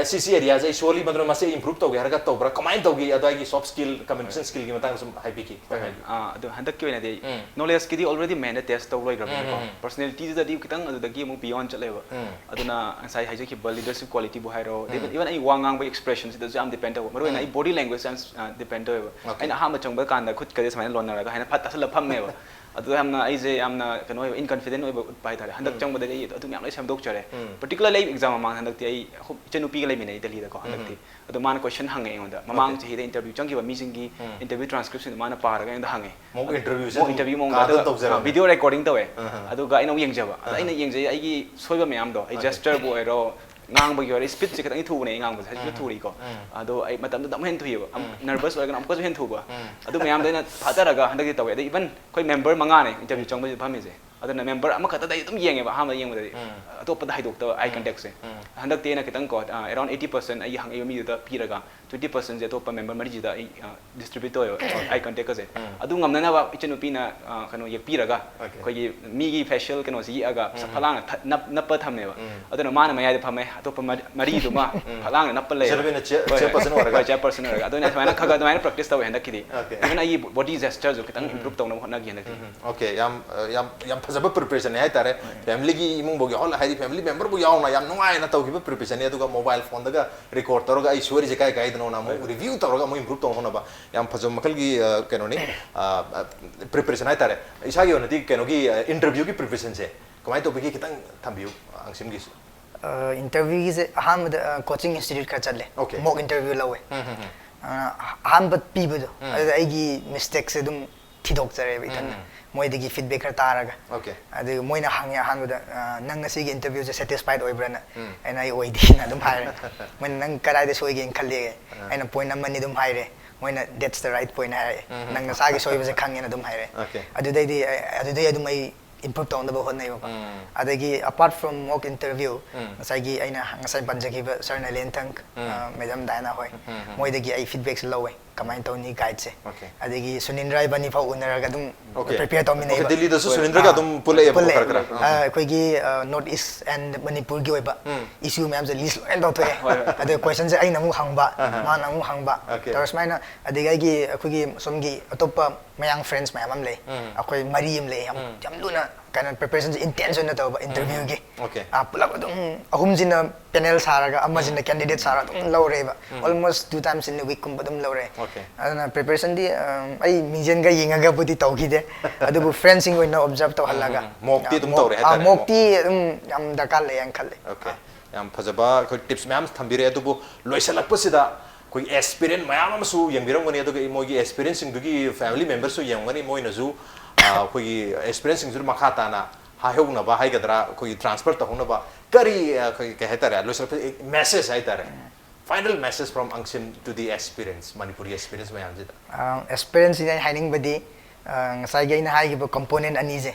CC area jai surely madro mase improve to harga to bra comment to gi adai soft skill communication skill gi matang sum high piki adu handak ki ne de knowledge ki di already man test to loi gram personality da di kitang adu da gi mu beyond chaleba aduna sai haje ki leadership quality bu hairo even ai wangang by expressions da jam depend to maro ai body language and depend to ai ha ma chang ba kan da khut ka de samai lon na ga haina phat asal pham me ba ꯑꯗꯨ ꯌꯥꯝꯅ ꯑꯩꯁꯦ ꯌꯥꯝꯅ ꯀꯩꯅꯣ ꯑꯣꯏꯕ ꯏꯟꯀꯟꯐꯤꯗꯦꯟ ꯑꯣꯏꯕ ꯎꯠꯄ ꯍꯥꯏꯇꯥꯔꯦ ꯍꯟꯗꯛ ꯆꯪꯕꯗꯗꯤ ꯑꯩ ꯑꯗꯨꯝ ꯌꯥꯝ ꯂꯣꯏ ꯁꯦꯝꯗꯣꯛꯆꯔꯦ ꯄꯥꯔꯇꯤꯀꯨꯂꯔꯂꯤ ꯑꯦꯛꯖꯥꯝ ꯃꯃꯥꯡ ꯍꯟꯗꯛꯇꯤ ꯑꯩ ꯏꯆꯟꯅꯨꯄꯤꯒ ꯂꯩꯃꯤꯟꯅꯩ ꯗꯦꯜꯂꯤꯗꯀꯣ ꯍꯟꯗꯛꯇꯤ ꯑꯗꯣ ꯃꯥꯅ ꯀꯣꯏꯁꯟ ꯍꯪꯉꯦ ꯑꯩꯉꯣꯟꯗ ꯃꯃꯥꯡ ꯆꯍꯤꯗ ꯏꯟꯇꯔꯚ꯭ꯌꯨ ꯆꯪꯈꯤꯕ ꯃꯤꯁꯤꯡꯒꯤ ꯏꯟꯇꯔꯚ꯭ꯌꯨ ꯇ꯭ꯔꯥꯟꯁꯀ꯭ꯔꯤꯞꯁꯤꯡꯗꯣ ꯃꯥꯅ ꯄꯥꯔꯒ ꯑꯩꯉꯣꯟꯗ ꯍꯪꯉꯦ ꯃꯣꯛ ꯏꯟꯇꯔꯚ꯭ꯌꯨꯁꯦ ꯃꯣꯛ ꯏꯟꯇꯔꯚ꯭ꯌꯨ ꯃꯑꯣꯡꯗ ꯑꯗꯨꯒ ꯚꯤꯗꯤꯑꯣ ꯔꯦꯀꯣꯔꯗꯤꯡ ꯇꯧꯋꯦ ꯑꯗꯨꯒ ꯑꯩꯅ ꯑꯃꯨꯛ ꯌꯦꯡꯖꯕ ꯑꯗ ꯑꯩꯅ ꯌꯦꯡꯖꯩ ꯑꯩꯒꯤ ꯁꯣꯏꯕ ꯃꯌꯥꯝꯗꯣ ꯑꯩ ꯖꯦꯁꯆꯔꯕꯨ ꯑꯣꯏꯔꯣ ꯉꯥꯡꯕꯒꯤ ꯑꯣꯏꯔꯣ ꯁ꯭ꯄꯤꯠꯁꯦ ꯈꯤꯇꯪ ꯊꯨꯕꯅꯦ ꯑꯩ ꯉꯥꯡꯕꯁꯦ ꯍꯧꯖꯤꯛꯁꯨ ꯊꯨꯔꯤꯀꯣ ꯑꯗꯣ ꯑꯩ ꯃꯇꯝꯗꯨꯗ ꯑꯃꯨꯛ ꯍꯦꯟꯅ ꯊꯨꯏꯑꯕ ꯅꯔꯚꯁ ꯑꯣꯏꯔꯒꯅ ꯑꯃꯨꯛꯀꯁꯨ ꯍꯦꯟꯅ ꯊꯨꯕ ꯑꯗꯨ ꯃꯌꯥꯝꯗꯣ ꯑꯩꯅ ꯐꯥꯊꯔꯒ ꯍꯟꯗꯛꯇꯤ ꯇꯧꯋꯦ ꯑꯗꯩ ꯏꯚꯟ ꯑꯩꯈꯣꯏ ꯃꯦꯝꯕꯔ 5ꯅꯦ ꯏꯟꯇꯔꯚ꯭ꯌꯨ ꯆꯪꯕꯁꯤꯗ ꯐꯝꯃꯤꯁꯦ ꯑꯗꯨꯅ ꯃꯦꯝꯕꯔ ꯑꯃꯈꯛꯇꯗ ꯑꯩ ꯑꯗꯨꯝ ꯌꯦꯡꯉꯦꯕ ꯑꯍꯥꯟꯕꯗ ꯌꯦꯡꯕꯗꯗꯤ ꯑꯇꯣꯞꯄꯗ ꯍꯥꯏꯗꯣꯛꯇꯕ ꯑꯥꯏ ꯀꯟꯇꯦꯛꯁꯦ ꯍꯟꯗꯛꯇꯤ ꯑꯩꯅ ꯈꯤꯇꯪ ꯀꯣ ꯑꯦꯔꯥꯎꯟ 80% ꯑꯩꯒꯤ ꯍꯪꯉꯛꯏꯕ ꯃꯤꯗꯨꯗ ꯄꯤꯔꯒ 20%ꯁꯦ ꯑꯇꯣꯞꯄ ꯃꯦꯝꯕꯔ ꯃꯔꯤꯁꯤꯗ ꯑꯩ ꯗꯤꯁꯇ꯭ꯔꯤꯕ꯭ꯌꯨꯠ ꯇꯧꯋꯦꯕ ꯑꯥꯏ ꯀꯟꯇꯦꯛꯀꯁꯦ ꯑꯗꯨ ꯉꯝꯅꯅꯕ ꯏꯆꯟꯅꯨꯄꯤꯅ ꯀꯩꯅꯣ ꯌꯦꯛꯄꯤꯔꯒ ꯑꯩꯈꯣꯏꯒꯤ ꯃꯤꯒꯤ ꯐꯦꯁꯤꯌꯦꯜ ꯀꯩꯅꯣꯁꯤ ꯌꯦꯛꯑꯒ ꯐꯂꯥꯡꯅ ꯅꯞꯄ ꯊꯝꯃꯦꯕ ꯑꯗꯨꯅ ꯃꯥꯅ ꯃꯌꯥꯏꯗ ꯐꯝꯃꯦ ꯑꯇꯣꯞꯄ ꯃꯔꯤꯗꯨꯃ ꯐꯂꯥꯡꯅ ꯅꯞꯄ ꯂꯩꯌꯦꯕ ꯆꯦꯌꯔꯄꯔꯁꯟ ꯑꯣꯏꯔꯒ ꯑꯗꯨꯅ ꯑꯗꯨꯃꯥꯏꯅ ꯈꯔ ꯑꯗꯨꯃꯥꯏꯅ ꯄ꯭ꯔꯦꯛꯇꯤꯁ ꯇꯧꯋꯦ ꯍꯟꯗꯛꯀꯤꯗꯤ ꯏꯚꯟ ꯑꯩꯒꯤ ꯕꯣꯗꯤ ꯖꯦꯁꯆꯔꯁꯨ ꯈꯤꯇꯪ ꯏꯝꯄ꯭ꯔꯨꯚ ꯇꯧꯅꯕ ꯍꯣꯠꯅꯈꯤ ꯍꯟꯗꯛꯇꯤ ओके याम फजब प्रिपरेशन है तारे फैमिली की इमुंग बोगी हॉल हाई फैमिली मेंबर बो यावना याम नुंगाय ना तौगी प्रिपरेशन है दुगा मोबाइल फोन दगा रिकॉर्ड तौरगा आई स्टोरी जे काय काय दनो ना मो रिव्यू तौरगा मो इंप्रूव तौन होना बा याम फजब मखल की केनोनी प्रिपरेशन है तारे इसा की होनती केनोगी इंटरव्यू की प्रिपरेशन से कमाई तो बिकी कितंग थंबियु अंगसिम की इंटरव्यू से अहम कोचिंग इंस्टीट्यूट का चले मॉक इंटरव्यू लवे अहम पीबदो अगी मिस्टेक से दुम थिदोक्चरे इथन मोइदगी फीडबैक खर तारगा ओके अदे मोइना हांगे अहमद नंग सिगी इंटरव्यू से सेटिस्फाइड ओइब्रना एना आई ओइदीना दुम हाइरे मोइन नंग कराइदे सोइगे खल्ले एना पॉइंट नंबर दुम हाइरे मोइना दैट्स द राइट पॉइंट हाइरे नंग सागी सोइबसे खंगेना दुम हाइरे अदुदे अदुम आई improve tawndaba hotnai ba adagi apart from mock interview ngasai aina ngasai banjagi ba sir na lentang madam Diana hoi moi dagi ai feedback lawe kamai tawni guide se adagi Sunindra bani fa unaraga dum prepare tawmina ba Delhi da su Sunindra ga dum pulai ba kar kar koi gi north east and Manipur gi oiba issue ma'am je list and to ade question se aina mu hangba ma na mu hangba taras maina adagi gi koi gi somgi atopa mayang friends mayam am le akoi mari am le yam luna kind of preparation intention na tawba interview gi pulak adum ahum jina panel saraga amma jina candidate sara dum lawre ba almost 2 times in a week kum badum lawre aduna preparation di ai mingen ga yinga ga budi tawgi de adubu friends ing oina observe taw halaga mock ti dum tawre ha mock ti yam dakal le yang khalle okay yam phajaba ko tips ma'am thambire adubu loisalak pasida कोई experience मयाम अमसु यंगिरंगनी अदुगे मोगी experience सिंगदुगी family members सु यंगनी मोइनजु कोई experience सिंगजु मखाताना हायौनबा हायगदरा कोई transfer तहुनबा करी कोई कहतारे लोसल एक मैसेज आइतारे फाइनल मैसेज फ्रॉम अंगसिम to the experience Manipuri experience मयाम जिदा एक्सपीरियंस इन हाइनिंग बदी ngasai ga ina haigi ba component ani je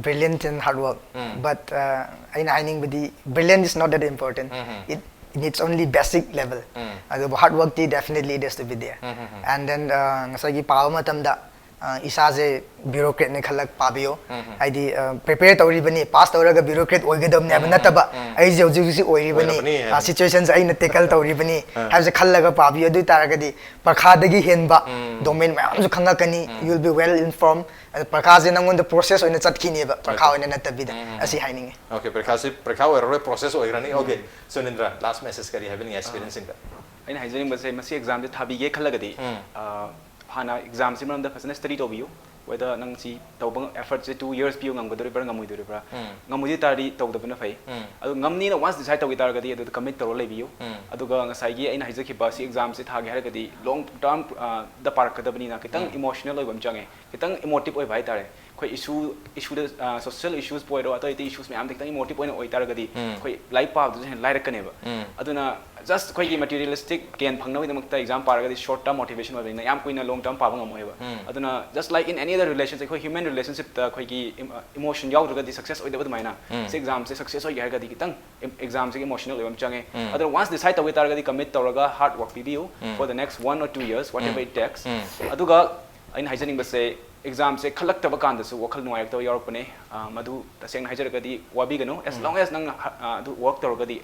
brilliant and hard work but ina hainin badi brilliant is not that important it needs only basic level hard work definitely has to be there and then ngasai gi pawa matam da isa je bureaucrat ne khalak pabiyo aidi prepare tawri bani pass tawraga bureaucrat oigadam ne banataba ai je ji oiri bani situations ai na tackle tawri bani have je khallaga pabiyo du taragadi parkha dagi henba domain ma am ju khanga kani you will be well informed parkha je nangon the process oina chatkini ba parkha oina natabida asi haining okay parkha oira process oirani okay Sunindra last message kari having experience in that aina haijaning ba se masi exam de thabi ge khallagadi hana exam si maramda fasana study tobiyu whether nang si tawbang effort se 2 years piu ngamgadori bar ngamui dori bra ngamui tari tawdabna fai adu ngamni na once decide tawi taragadi adu commit taro lebiyu aduga ngasai gi aina haijaki ba si exam se thage haragadi long term da park kadabni na kitang emotional oibam change kitang emotive oi bhai tare khoi issue da social issues poiro ato ite issues me am kitang emotive oina oi taragadi khoi life path du hen lai rakane ba aduna just khoi gi materialistic gain phangna wi damakta exam paragadi short term motivation oi na yam koina long term pa bang amoi ba aduna just like in any other relationship khoi human relationship ta khoi gi emotion yaw ragadi success oi da maina se exam se success oi ga gadi kitang exam se emotional oibam change aduna once decide tawi taragadi commit tawraga hard work pibiu for the next 1 or 2 years whatever it takes aduga aina haijaning ba se exam se khalak taba kan da su wakal nuai to yorok pane madu taseng haijaragadi wabi gano as long as nang du work taragadi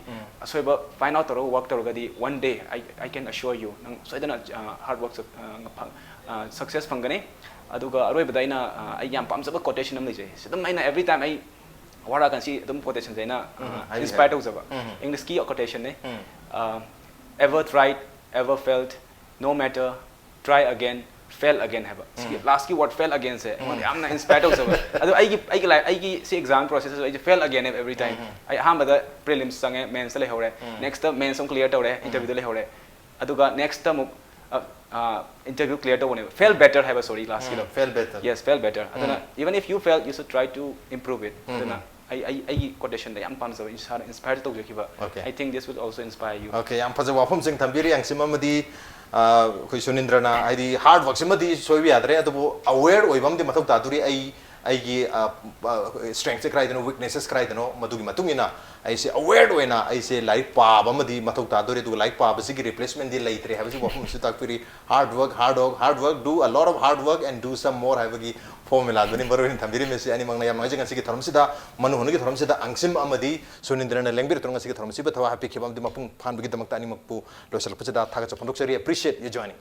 asoiba find out taro work taragadi one day I can assure you nang soidana hard work success phangane aduga aroi bada ina ai yam pamsaba quotation am leje sidam aina every time ai wara kan si dum quotation jaina inspired of zaba English key quotation ne ever tried ever failed no matter try again fail again have last ki what fail again se amna inspire of adu ai si exam process I fail again every time I hamba da prelims sange mains le hore next mains clear tawre interview le hore aduga next interview clear to fail better have a sorry last kilo fail better yes fail better aduna even if you fail you should try to improve it aduna I quotation da yam pam so inspire to jokiba I think this will also inspire you okay yam phaja wafum sing thambiri yang simamadi khoi sunindrana ai hard work simadi soibi adre adu aware oibam di mathau taduri ai gi strength krai deno weaknesses krai deno madugi matungina ai se aware oina ai se like pa bamadi mathau taduri du like pa basi gi replacement di leitre have si wafum su takpiri hard work do a lot of hard work and do some more have gi formula duni baruin thambiri mesi ani mangna yam ngai ngasi gi tharmsida manu honu gi tharmsida angsim amadi sunindrana lengbir tronga si gi tharmsi ba thawa happy khibam di mapung phan bi gi damak tani makpu losal pachida thaga chapondok chari appreciate you joining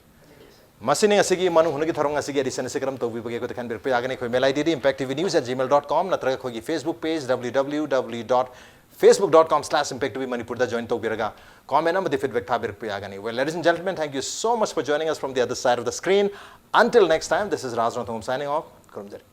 masini asigi manu hunu gi tharong asigi edition se karam tobi bage ko tekhan bir pe agane khoi mail id di impactvnews@gmail.com natra khoi Facebook page www.facebook.com/impactvmanipur da join tobiraga comment amadi feedback tha bir pe agane well ladies and gentlemen thank you so much for joining us from the other side of the screen until next time this is Rajnath signing off kurumjari